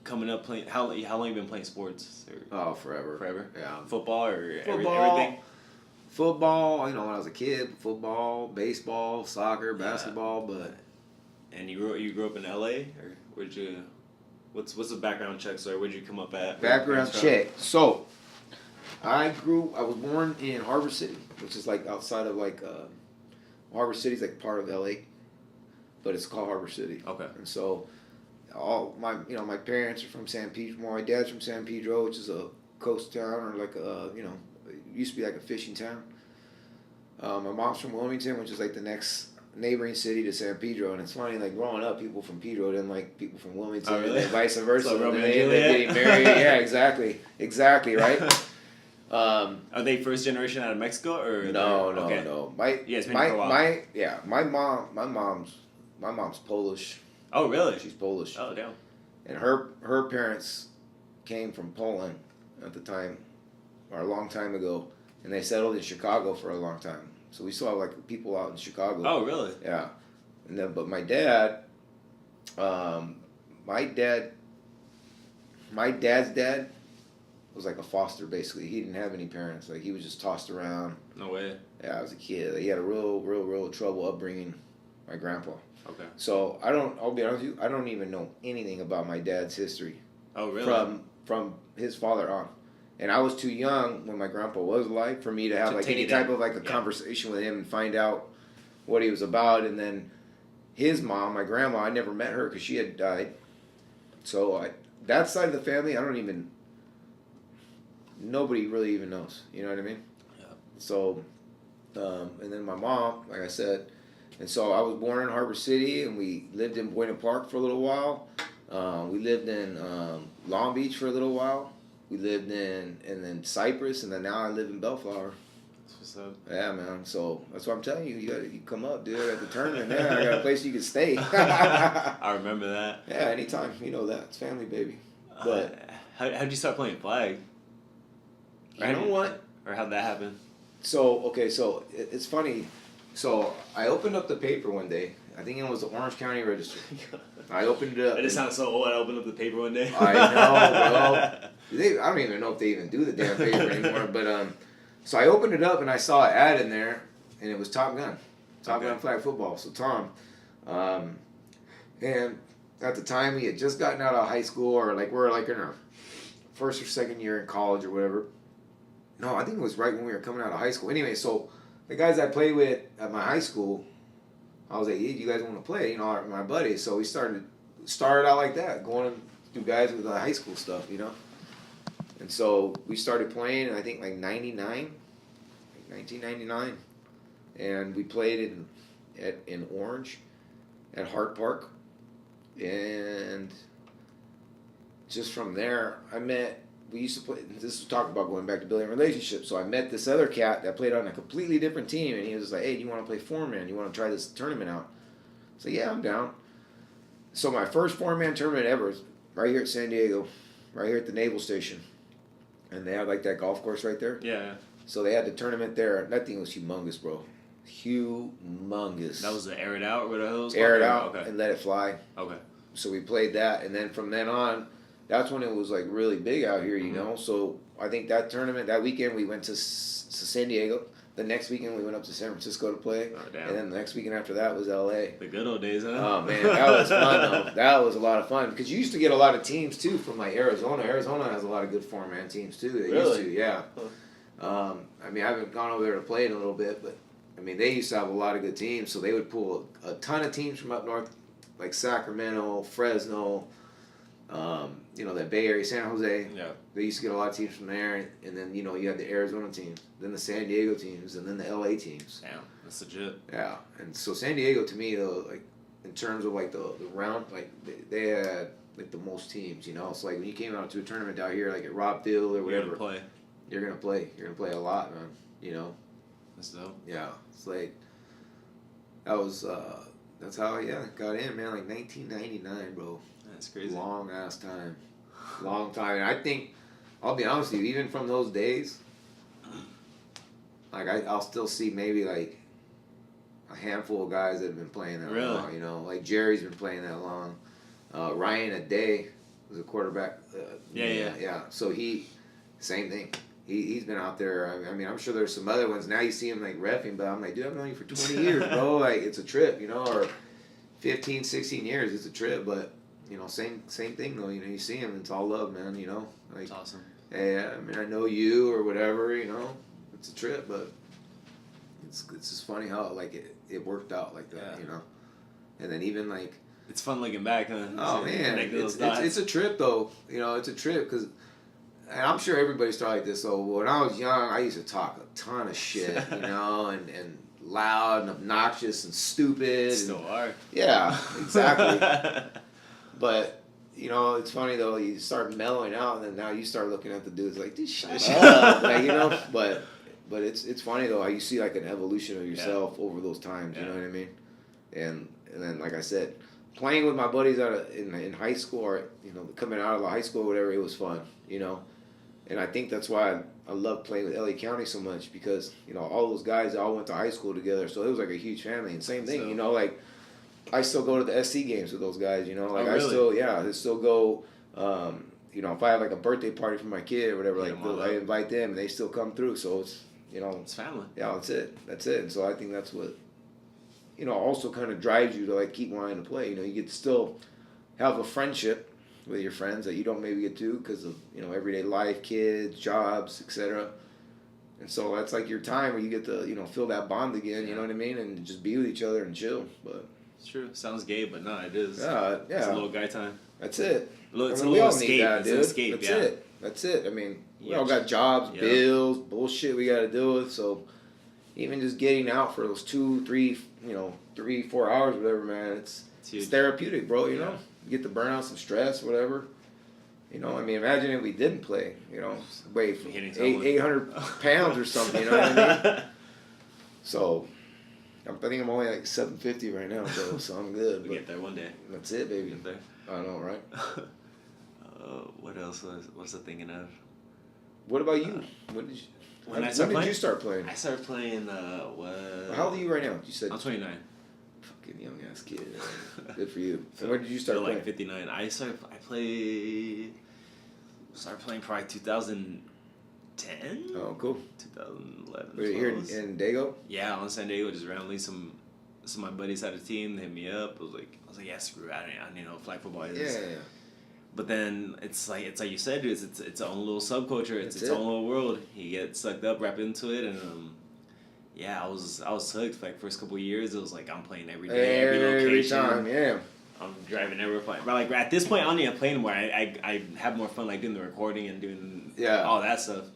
coming up playing. How long you been playing sports?
Oh, forever.
Forever.
Yeah.
Football or everything.
Football. When I was a kid, football, baseball, soccer, basketball, but.
And you grew up in LA, or What's the background check story? Where'd you come up at?
Background check. So, I was born in Harbor City, which is like outside of like, Harbor City's like part of LA, but it's called Harbor City.
Okay.
And so, all my parents are from San Pedro. My dad's from San Pedro, which is a coast town, or like it used to be like a fishing town. My mom's from Wilmington, which is like the next neighboring city to San Pedro, and it's funny, like growing up, people from Pedro didn't like people from Wilmington,
really?
and vice versa.
So
And they ended up getting married. Yeah, exactly, right.
Are they first generation out of Mexico or?
No.
You guys been for a while.
My mom's Polish.
Oh really?
She's Polish.
Oh damn.
And her parents came from Poland at the time, or a long time ago, and they settled in Chicago for a long time. So we still have like people out in Chicago.
Oh really?
Yeah. And then, but my dad's dad was like a foster basically. He didn't have any parents. Like he was just tossed around.
No way.
Yeah, as a kid. He had a real trouble upbringing. My grandpa.
Okay.
So I'll be honest with you, I don't even know anything about my dad's history.
Oh really?
From his father on. And I was too young when my grandpa was alive for me to have like any type of like a conversation with him and find out what he was about. And then his mom, my grandma, I never met her because she had died. So that side of the family, nobody really even knows. You know what I mean?
Yeah.
So, and then my mom, like I said, and so I was born in Harbor City, and we lived in Buena Park for a little while. We lived in Long Beach for a little while. We lived and then Cypress, and then now I live in Bellflower.
That's what's up.
Yeah, man. So that's what I'm telling you. You come up, dude, at the tournament. Man, I got a place you can stay.
I remember that.
Yeah, anytime. You know that. It's family, baby. But
how'd you start playing flag?
you know what?
Or how'd that happen?
So it's funny. So I opened up the paper one day. I think it was the Orange County Register. I opened it up.
It just sounded so old. I opened up the paper one day.
I know, bro. I don't even know if they even do the damn paper anymore. But so I opened it up and I saw an ad in there, and it was Top Gun, Gun flag football. So Tom, and at the time we had just gotten out of high school, or like we're like in our first or second year in college or whatever. No, I think it was right when we were coming out of high school. Anyway, so the guys I played with at my high school, I was like, hey, you guys want to play? You know, my buddies. So we started out like that, going through guys with high school stuff, you know. And so we started playing, I think like 1999, and we played in Orange, at Hart Park, and just from there, we used to play, this is talk about going back to building relationships, so I met this other cat that played on a completely different team, and he was like, hey, do you want to play four-man? You want to try this tournament out? So yeah, I'm down. So my first four-man tournament ever was right here at San Diego, right here at the Naval Station. And they had like that golf course right there.
Yeah.
So they had the tournament there. That thing was humongous, bro. Humongous.
That was the air it out or whatever it was?
Air it out
okay.
and let it fly.
Okay.
So we played that, and then from then on, that's when it was like really big out here, you know. So I think that tournament, that weekend, we went to San Diego. The next weekend, we went up to San Francisco to play. Oh, damn. And then the next weekend after that was L.A.
The good old days, huh?
Oh, man, that was fun, though. That was a lot of fun. Because you used to get a lot of teams, too, from, like, Arizona. Arizona has a lot of good four-man teams, too. They used to, yeah. Huh. I mean, I haven't gone over there to play in a little bit, but, I mean, they used to have a lot of good teams. So they would pull a ton of teams from up north, like Sacramento, Fresno, you know, that Bay Area, San Jose. Yeah. They used to get a lot of teams from there, and then, you know, you had the Arizona teams, then the San Diego teams, and then the LA teams.
Damn, that's legit.
Yeah, and so San Diego, to me, though, like, in terms of, like, the round, like, they had, like, the most teams, you know? So, like, when you came out to a tournament out here, like, at Rob Field or whatever. You're gonna play. You're gonna play a lot, man, you know?
That's dope. Yeah,
it's like, that was, that's how I got in, man, like 1999, bro.
That's crazy.
Long ass time. Long time. And I think, I'll be honest with you, even from those days, like I'll still see maybe like a handful of guys that have been playing that long, you know. Like Jerry's been playing that long. Ryan Aday was a quarterback. Yeah. So same thing. He's been out there. I mean, I'm sure there's some other ones. Now you see him like reffing, but I'm like, dude, I've known you for 20 years, bro. Like, it's a trip, you know, or 15, 16 years. It's a trip, but same thing though. You see him, it's all love, man. Like,
It's awesome.
hey, I mean, I know you or whatever. It's a trip, but it's just funny how like it worked out like that.
Yeah.
And then even like.
It's fun looking back, huh?
Oh man, it's a trip though. It's a trip because, and I'm sure everybody started like this. So when I was young, I used to talk a ton of shit, and loud and obnoxious and stupid.
Still are.
Yeah, exactly. But it's funny though. You start mellowing out, and then now you start looking at the dudes like, "Dude, shut up," like, But it's funny though how you see like an evolution of yourself over those times. You know what I mean? And then like I said. Playing with my buddies in high school or coming out of the high school or whatever, it was fun, and I think that's why I love playing with LA County so much because all those guys all went to high school together, so it was like a huge family. And same thing, like I still go to the SC games with those guys, like
really?
I still go, if I have like a birthday party for my kid or whatever, I invite them and they still come through, so it's
it's family.
Yeah, that's it, and so I think that's what. Also kind of drives you to like keep wanting to play. You get to still have a friendship with your friends that you don't maybe get to because of everyday life, kids, jobs, etc. And so that's like your time where you get to feel that bond again. You know what I mean, and just be with each other and chill. But
it's true. Sounds gay, but no, it is.
Yeah.
It's a little guy time.
That's it.
It's
we all
escape.
need that, dude.
It's an escape.
That's it. I mean, we all got jobs, bills, bullshit we got to deal with. So. Even just getting out for those 2, 3, 3-4 hours, whatever, man, it's therapeutic, bro. You get to burn out some stress, whatever. I mean, imagine if we didn't play. Weigh 800 pounds or something. You know what I mean? So, I think I'm only like 750 right now, bro. So I'm good.
We'll get there one day.
That's it, baby.
Get there.
I know, right?
What else was I thinking of?
What about you? When did you start playing?
I started playing, what?
How old are you right now? You said
I'm 29.
Fucking young ass kid. Good for you. So when did you start playing?
Like 59. I started playing probably 2010.
Oh, cool.
2011.
Were you here in Dago?
Yeah, on San Diego, just randomly some of my buddies had a team, they hit me up. I was like, yeah, screw it. I don't know flag football is.
Yeah.
But then it's like you said, it's its own little subculture. It's its own little world. You get sucked up, wrap into it, and I was hooked. For like first couple of years, it was like I'm playing every day, every location.
Every time, yeah.
I'm driving everywhere playing. But like at this point, I don't even play anymore. I have more fun like doing the recording and doing all that stuff.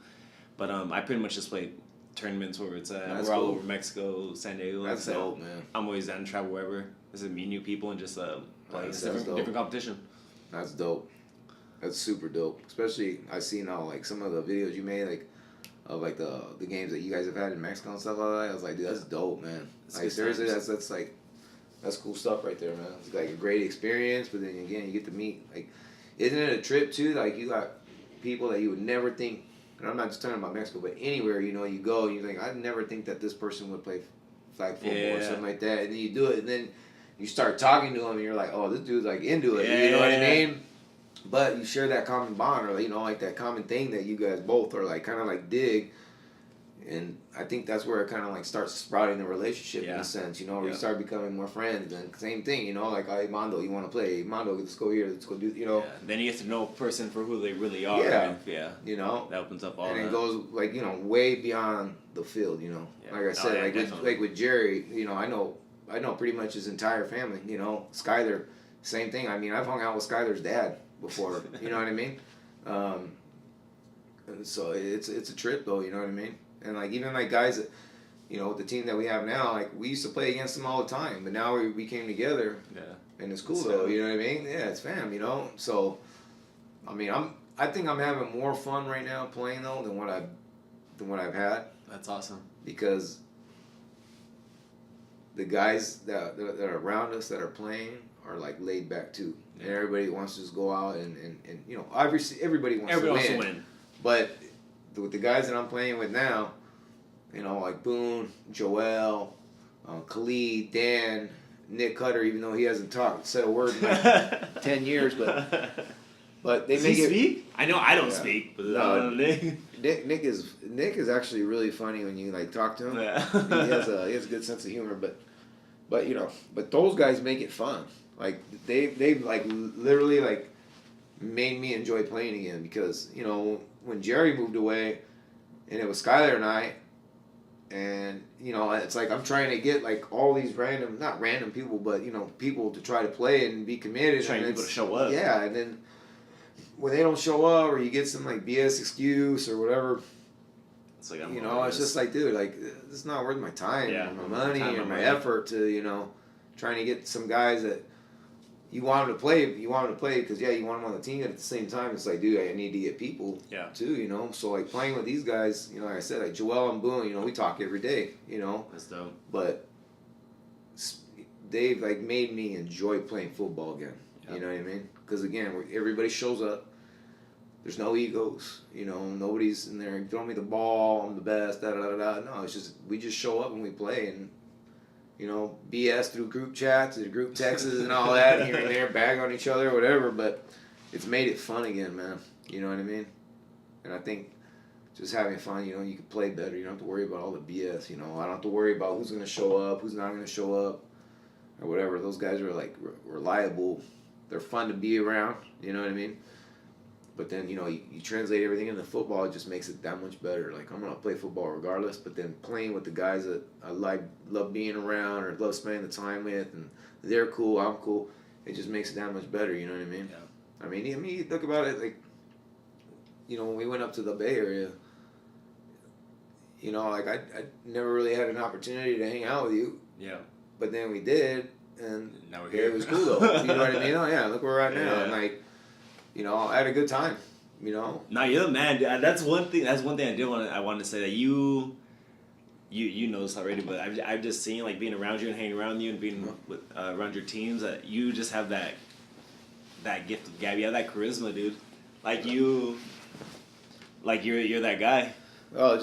But I pretty much just play tournaments where it's we're all over Mexico, San Diego.
That's dope, man.
I'm always down to travel wherever. Just meet new people and just play different competition.
That's dope. That's super dope. Especially I see now like some of the videos you made like of like the games that you guys have had in Mexico and stuff like that. I was like, dude, that's dope, man. Like seriously, that's like that's cool stuff right there, man. It's like a great experience, but then again you get to meet like, isn't it a trip too? Like you got people that you would never think. And I'm not just talking about Mexico, but anywhere you go, and you think I'd never think that this person would play flag football or something like that, and then you do it, and then you start talking to them, and you're like, oh, this dude's like into it. You know what I mean? But you share that common bond, or like that common thing that you guys both are like kind of like dig. And I think that's where it kind of like starts sprouting the relationship in a sense, where you start becoming more friends. And same thing, like, hey, Mondo, you want to play? Hey, Mondo, let's go here, let's go do,
Yeah. Then you get to know a person for who they really are.
Yeah.
That opens up all that.
And it goes like, way beyond the field, Like I said, with Jerry, I know pretty much his entire family, Skyler, same thing. I mean, I've hung out with Skyler's dad before, you know what I mean? And so it's a trip though, you know what I mean? And like even like guys that, the team that we have now, like we used to play against them all the time, but now we came together. Yeah. And it's cool though, you know what I mean? Yeah, it's fam, So, I mean, I think I'm having more fun right now playing though than what I've had.
That's awesome. Because
the guys that are around us that are playing are like laid back too, and everybody wants to just go out and obviously everybody wants to win. But with the guys that I'm playing with now, like Boone, Joel, Khalid, Dan, Nick Cutter, even though he hasn't said a word in like 10 years, but they make it.
Speak? I know I don't speak, but
Nick is actually really funny when you like talk to him.
Yeah.
He has a good sense of humor, But but those guys make it fun. Like they've like literally like made me enjoy playing again because when Jerry moved away, and it was Skylar and I, and it's like I'm trying to get like all these not random people, but people to try to play and be committed.
Trying people to show up.
Yeah, and then when they don't show up or you get some like BS excuse or whatever.
It's like
it's just like, dude, like it's not worth my time, or my money, or my effort to, trying to get some guys that you want them to play. You want them to play because you want them on the team. At the same time, it's like, dude, I need to get people too, So like playing with these guys, like I said, like Joel and Boone, we talk every day,
That's dope.
But they've like made me enjoy playing football again. You know what I mean? Because again, everybody shows up. There's no egos, nobody's in there, throw me the ball, I'm the best, da-da-da-da. No, it's just, we just show up and we play and, BS through group chats and group texts and all that, here and there, bag on each other, whatever, but it's made it fun again, man. You know what I mean? And I think just having fun, you can play better. You don't have to worry about all the BS, I don't have to worry about who's going to show up, who's not going to show up, or whatever. Those guys are, like, reliable. They're fun to be around, you know what I mean? But then, you translate everything into football, it just makes it that much better. Like, I'm going to play football regardless, but then playing with the guys that I love being around or love spending the time with, and they're cool, I'm cool, it just makes it that much better, you know what I mean? Yeah. I mean, you think about it, like, when we went up to the Bay Area, like, I never really had an opportunity to hang out with you.
Yeah.
But then we did, and
now we're here.
It was cool, though. You know what I mean? Oh, yeah, look where we're at now. And, like, I had a good time,
Nah, you're the man, dude. That's one thing I wanted to say that you know this already, but I've just seen, like, being around you and hanging around you and being with around your teams, that you just have that gift of gab. You have that charisma, dude. Like, you're that guy.
Oh,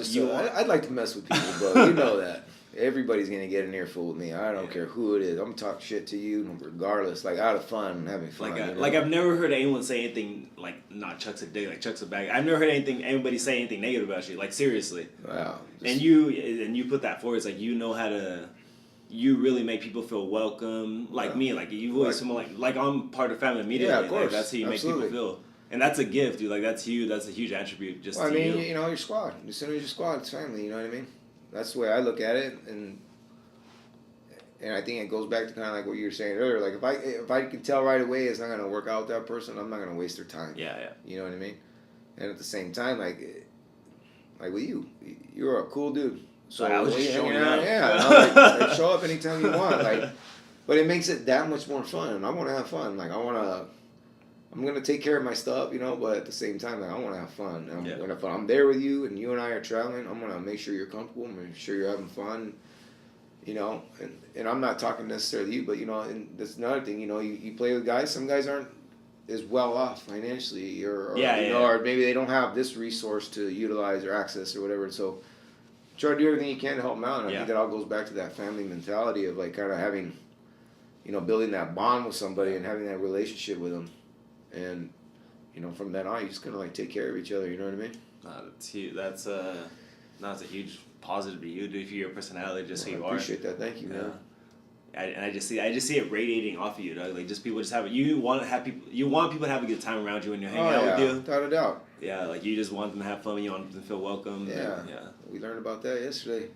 I'd like to mess with people, bro. You know that. Everybody's going to get an earful with me. I don't care who it is. I'm talking shit to you regardless. Like, out of fun, having fun.
Like I've never heard anyone say anything like, not Chuck's a dick, like Chuck's a bag. I've never heard anybody say anything negative about you. Like, seriously. Wow. And you put that forward. It's like, you really make people feel welcome. Like me. Like, you've always felt like I'm part of family immediately.
Yeah, of course.
Like, that's how you make people feel. And that's a gift, dude. Like, that's you. That's a huge attribute just to you.
Your squad. As soon as your squad, it's family. You know what I mean? That's the way I look at it, and I think it goes back to kind of like what you were saying earlier. Like, if I can tell right away it's not going to work out with that person, I'm not going to waste their time.
Yeah.
You know what I mean? And at the same time, like with you're a cool dude. So
I was just showing
out.
up.
Yeah, like, show up anytime you want. Like, but it makes it that much more fun. And I want to have fun. Like, I'm gonna take care of my stuff, but at the same time, like, I want to have fun. If I'm there with you and you and I are traveling, I'm gonna make sure you're comfortable, make sure you're having fun, and I'm not talking necessarily to you, but and that's another thing, you play with guys. Some guys aren't as well off financially, or maybe they don't have this resource to utilize or access or whatever. So try to do everything you can to help them out. And I think that all goes back to that family mentality of like kind of having, building that bond with somebody and having that relationship with them. And, from then on, you just kind of like take care of each other. You know what I mean?
That's a huge positive to you, dude. For your personality, just who you are.
I appreciate that. Thank you, man.
I just see it radiating off of you, dog. Like, just people just have it. You want people to have a good time around you when you're hanging out with you.
Without a doubt.
Yeah, like you just want them to have fun. You want them to feel welcome.
Yeah. We learned about that yesterday.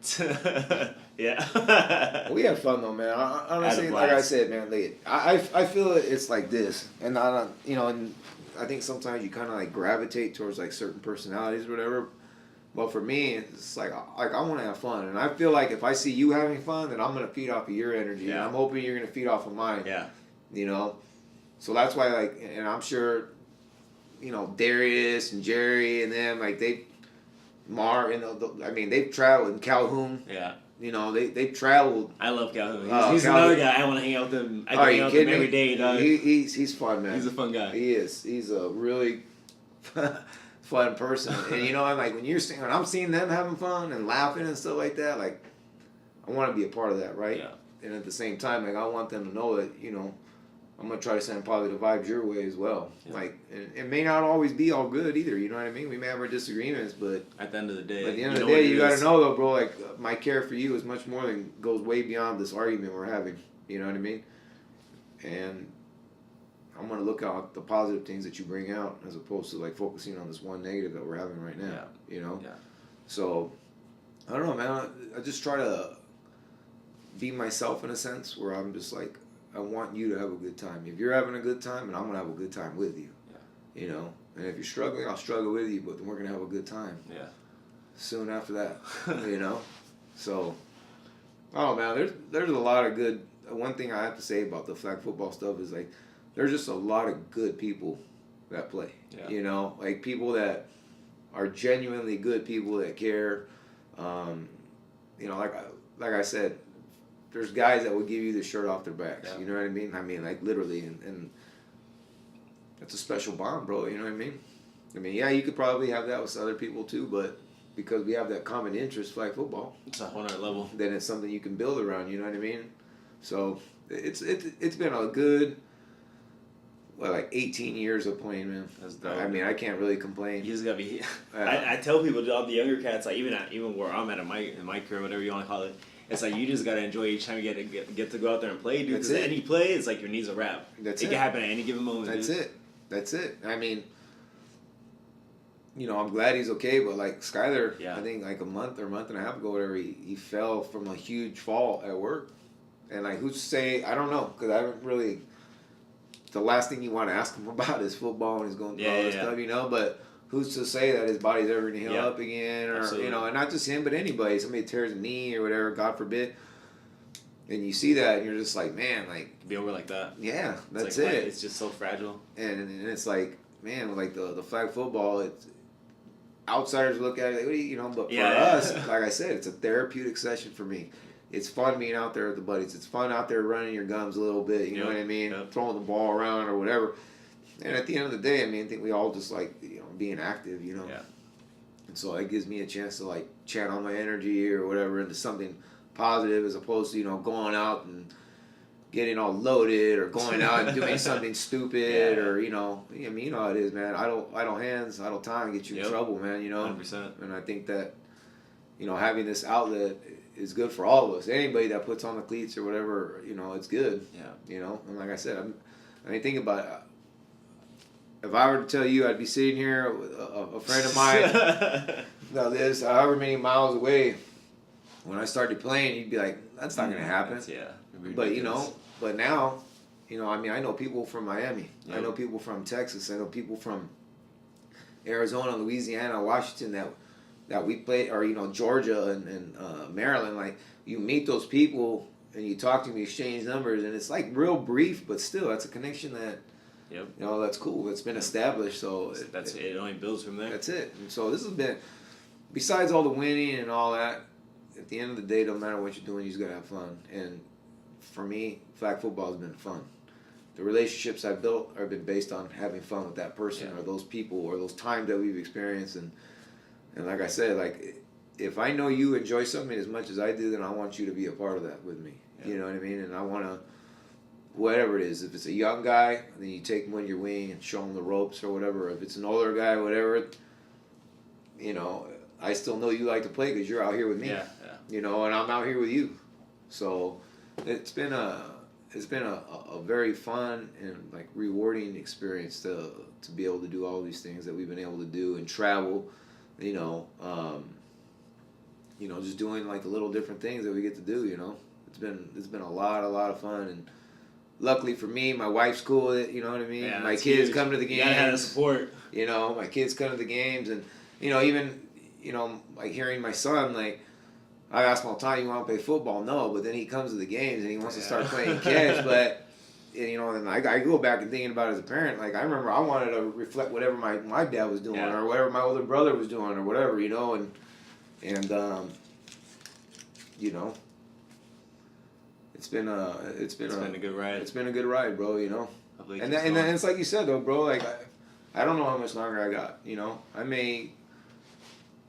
Yeah.
We had fun though, man. Honestly, like I said, man, I feel it's like this, and and I think sometimes you kind of like gravitate towards like certain personalities or whatever. But for me, it's like I want to have fun, and I feel like if I see you having fun, then I'm gonna feed off of your energy, and I'm hoping you're gonna feed off of mine.
Yeah.
So that's why, like, and I'm sure, Darius and Jerry and them, like they've traveled in Calhoun.
Yeah.
They've traveled.
I love Calhoun. He's another guy. I want to hang out with him. I hang out with him every day, dog.
He's fun, man.
He's a fun guy.
He is. He's a really fun person. And I'm like, when I'm seeing them having fun and laughing and stuff like that, like, I want to be a part of that, right?
Yeah.
And at the same time, like, I want them to know that, I'm gonna try to send positive vibes your way as well.
Yeah.
Like, and it may not always be all good either. You know what I mean? We may have our disagreements, but
At the end of the day,
at the end of the day, you gotta know though, bro. Like, my care for you is much more than goes way beyond this argument we're having. You know what I mean? And I'm gonna look at the positive things that you bring out as opposed to like focusing on this one negative that we're having right now.
Yeah.
You know?
Yeah.
So, I don't know, man. I just try to be myself in a sense where I'm just like, I want you to have a good time. If you're having a good time, and I'm gonna have a good time with you.
Yeah.
You know? And if you're struggling, I'll struggle with you, but then we're gonna have a good time.
Yeah.
Soon after that. You know? So, oh man, there's a lot of good. One thing I have to say about the flag football stuff is like, there's just a lot of good people that play.
Yeah.
You know, like people that are genuinely good people that care. You know, like I said, there's guys that will give you the shirt off their backs.
Yeah.
You know what I mean? I mean, like literally, and it's a special bond, bro. You know what I mean? I mean, yeah, you could probably have that with other people too, but because we have that common interest, flag football,
It's a whole nother level.
then it's something you can build around. You know what I mean? So it's been a good, like 18 years of playing, man.
That's dope.
I mean, I can't really complain.
You just gotta be.
Yeah.
I tell people, all the younger cats, like even where I'm at in my career, whatever you want to call it, it's like you just gotta enjoy each time you get to go out there and play, dude.
That's
Because
it.
any play, it's like your knees are wrapped.
That's
it
it.
can happen at any given moment.
That's
dude.
it. That's it. I mean, you know, I'm glad he's okay, but like Skyler,
Yeah.
I think like a month and a half ago, whatever, he fell from a huge fall at work, and like who's to say? I don't know, because I haven't really. The last thing you want to ask him about is football, and he's going through all this stuff, you know. But who's to say that his body's ever going to heal up again, or
Absolutely.
you know, and not just him, but anybody. Somebody tears a knee or whatever, God forbid, and you see that, and you're just like, man, like
To be over like that.
yeah, that's
It's like,
it.
It's just so fragile.
And it's like, man, like the flag football, it's outsiders look at it, you know, but for us, like I said, it's a therapeutic session for me. It's fun being out there with the buddies. It's fun out there running your gums a little bit, you know what I mean? Throwing the ball around or whatever. And at the end of the day, I mean, I think we all just like, you know, being active, you know.
Yeah.
And so it gives me a chance to like channel my energy or whatever into something positive as opposed to, you know, going out and getting all loaded or going out and doing something stupid or, you know, I mean, you know how it is, man. Idle hands, idle time get you in trouble, man, you know.
100%.
And I think that, you know, having this outlet is good for all of us. Anybody that puts on the cleats or whatever, you know, it's good.
Yeah.
You know, and like I said, I mean, think about it. If I were to tell you I'd be sitting here with a friend of mine that lives however many miles away, when I started playing, you'd be like, that's not going to happen. But, you know, but now, you know, I mean, I know people from Miami.
Yep.
I know people from Texas. I know people from Arizona, Louisiana, Washington that we play, or, you know, Georgia and Maryland. Like, you meet those people and you talk to them, you exchange numbers, and it's like real brief, but still, that's a connection that,
Yep.
you know, that's cool. It's been established, so
It only builds from there.
that's it. And so this has been, besides all the winning and all that, at the end of the day, no matter what you're doing, you just gotta have fun. And for me, flag football has been fun. The relationships I've built have been based on having fun with that person or those people or those times that we've experienced. And like I said, like if I know you enjoy something as much as I do, then I want you to be a part of that with me. Yeah. You know what I mean? And I want to, whatever it is, if it's a young guy, then you take him under your wing and show him the ropes or whatever. If it's an older guy, whatever, you know, I still know you like to play because you're out here with me.
Yeah.
You know, and I'm out here with you. So it's been a very fun and like rewarding experience to be able to do all these things that we've been able to do and travel, you know, just doing like the little different things that we get to do, you know. It's been a lot of fun, and luckily for me, my wife's cool with it, you know what I mean?
Yeah,
my kids
huge.
come to the games.
You gotta have the support.
You know, my kids come to the games, and you know, even, you know, like hearing my son, like, I ask him all the time, you want to play football? No, but then he comes to the games and he wants to start playing catch. But, you know, and I go back and thinking about it as a parent. Like, I remember I wanted to reflect whatever my dad was doing or whatever my older brother was doing or whatever, you know. And you know, it's been a
good ride.
It's been a good ride, bro, you know. And
then
it's like you said, though, bro, like, I don't know how much longer I got, you know. I may,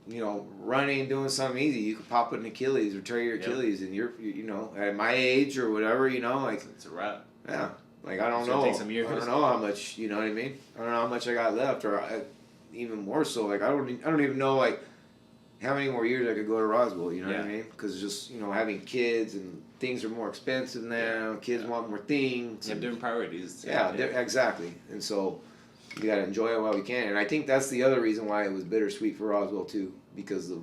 you know, running, doing something easy, you could pop an Achilles or tear your Achilles, and you're, you know, at my age or whatever, you know, like,
it's a wrap.
Yeah, Like, I don't
It's gonna
know.
take some years.
I don't know how much, you know what I mean? I don't know how much I got left, or even more so, like, I don't even know, like, how many more years I could go to Roswell, you know what I mean? Because just, you know, having kids and things are more expensive now. Kids want more things.
You have different priorities.
Yeah, exactly. And so you got to enjoy it while we can. And I think that's the other reason why it was bittersweet for Roswell, too, because of,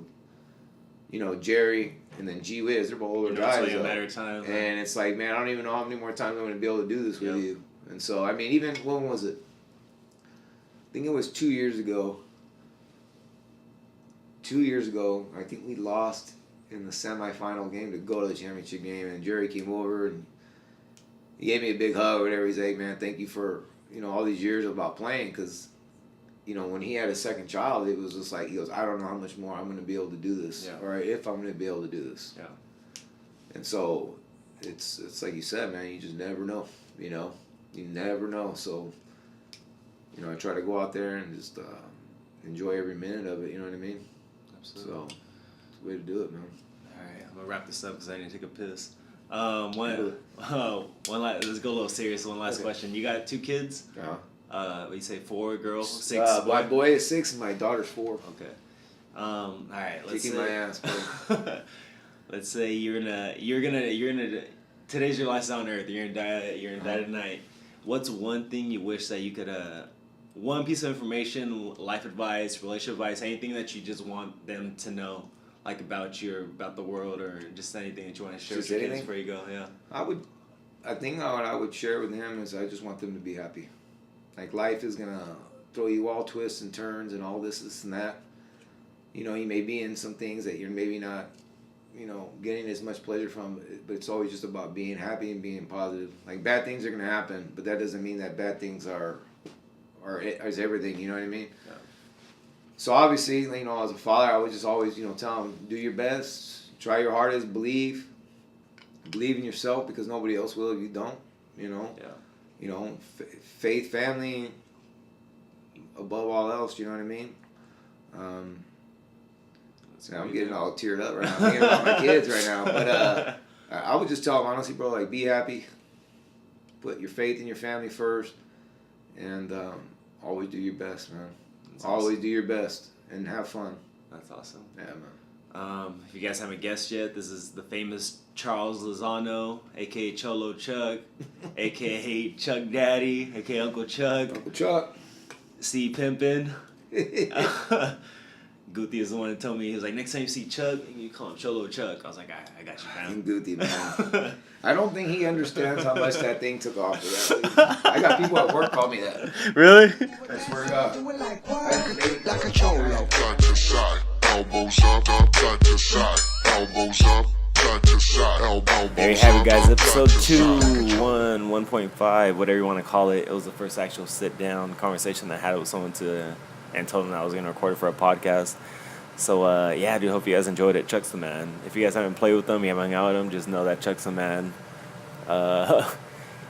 you know, Jerry and then G Wiz, they're both older guys.
It's like a matter of time.
And it's like, man, I don't even know how many more times I'm going to be able to do this with you. And so, I mean, even, when was it? I think it was 2 years ago. 2 years ago, I think we lost in the semifinal game to go to the championship game. And Jerry came over and he gave me a big hug or whatever. He's like, man, thank you for, you know, all these years about playing. Because, you know, when he had his second child, it was just like, he goes, I don't know how much more I'm going to be able to do this. Or if I'm going to be able to do this.
Yeah.
And so, it's like you said, man, you just never know, you know. You never know. So, you know, I try to go out there and just enjoy every minute of it, you know what I mean?
Absolutely.
So, it's the way to do it, man.
All right, I'm gonna wrap this up because I need to take a piss. Let's go a little serious. One last question. You got 2 kids?
Yeah.
What you say, 4 girls, 6?
My boy is 6 and my daughter's 4.
Okay. All right. Let's
Kicking my ass, bro.
Let's say you're gonna. Today's your last day on Earth. You're gonna die tonight. What's one thing you wish that you could one piece of information, life advice, relationship advice, anything that you just want them to know, like about the world, or just anything that you want to share with your kids before you go? Yeah.
I think what I would share with him is I just want them to be happy. Like, life is gonna throw you all twists and turns and all this and that. You know, you may be in some things that you're maybe not, you know, getting as much pleasure from, but it's always just about being happy and being positive. Like, bad things are gonna happen, but that doesn't mean that bad things are everything, you know what I mean?
Yeah.
So obviously, you know, as a father, I would just always, you know, tell them, do your best, try your hardest, believe in yourself, because nobody else will if you don't, you know?
Yeah.
You know, faith, family, above all else, you know what I mean? I'm getting all teared up right now, thinking about my kids right now, but I would just tell them, honestly, bro, like, be happy, put your faith in your family first, and always do your best, man. Always do your best and have fun.
That's awesome.
Yeah, man.
If you guys haven't guessed yet, this is the famous Charles Lozano, aka Cholo Chuck, aka Chuck Daddy, aka Uncle Chuck.
Uncle Chuck.
C Pimpin'. Guti is the one that told me, he was like, next time you see Chuck, you call him Cholo Chuck. I was like, I got you, man.
Guti, man. I don't think he understands how much that thing took off for that. I got people at work call me that.
Really?
I swear to God.
Like a cholo.
Gun to side, elbows up, gun to side, elbows up, gun to side, elbows up.
There you have it, guys. Episode 2, 1.5, whatever you want to call it. It was the first actual sit-down conversation that I had with someone and told them that I was going to record it for a podcast. So, yeah, dude, hope you guys enjoyed it. Chuck's the man. If you guys haven't played with him, you haven't hung out with him, just know that Chuck's the man.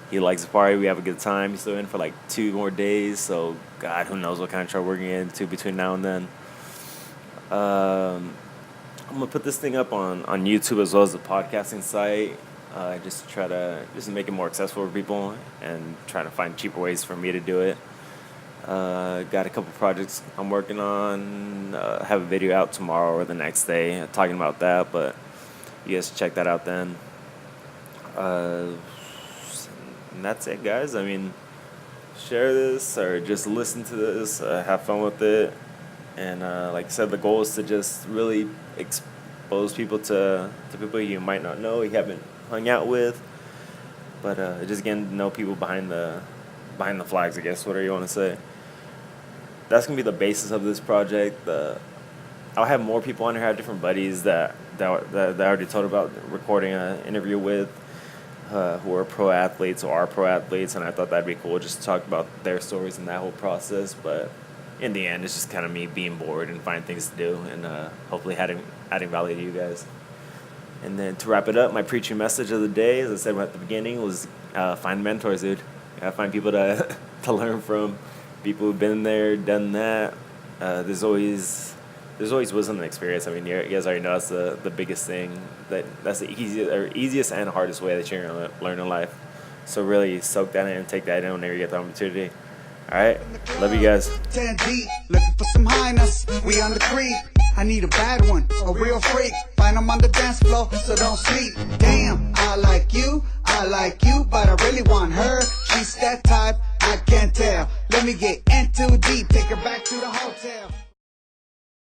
He likes to party. We have a good time. He's still in for like 2 more days. So, God, who knows what kind of trouble we're going to get into between now and then. I'm going to put this thing up on YouTube as well as the podcasting site. Just to try to make it more accessible for people and trying to find cheaper ways for me to do it. Got a couple projects I'm working on. Have a video out tomorrow or the next day talking about that, but you guys check that out then. And that's it, guys. I mean, share this or just listen to this, have fun with it. And like I said, the goal is to just really expose people to people you might not know, you haven't hung out with, but just getting to know people behind the flags, I guess, whatever you want to say. That's gonna be the basis of this project. I'll have more people on here. I have different buddies that I already told about recording an interview with, who are pro athletes or are pro athletes, and I thought that'd be cool just to talk about their stories and that whole process. But in the end, it's just kind of me being bored and finding things to do, and hopefully adding value to you guys. And then to wrap it up, my preaching message of the day, as I said at the beginning, was find mentors, dude. Gotta find people to learn from, people who've been there, done that. There's always wisdom and experience. I mean, you guys already know that's the biggest thing. That's the easiest and hardest way that you're gonna learn in life. So really soak that in and take that in whenever you get the opportunity. All right, love you guys.
10 deep, looking for some highness. We on the creep. I need a bad one, a real freak. Find 'em on the dance floor, so don't sleep. Damn, I like you, but I really want her. She's that type, I can't tell. Let me get in too deep, take her back to the hotel.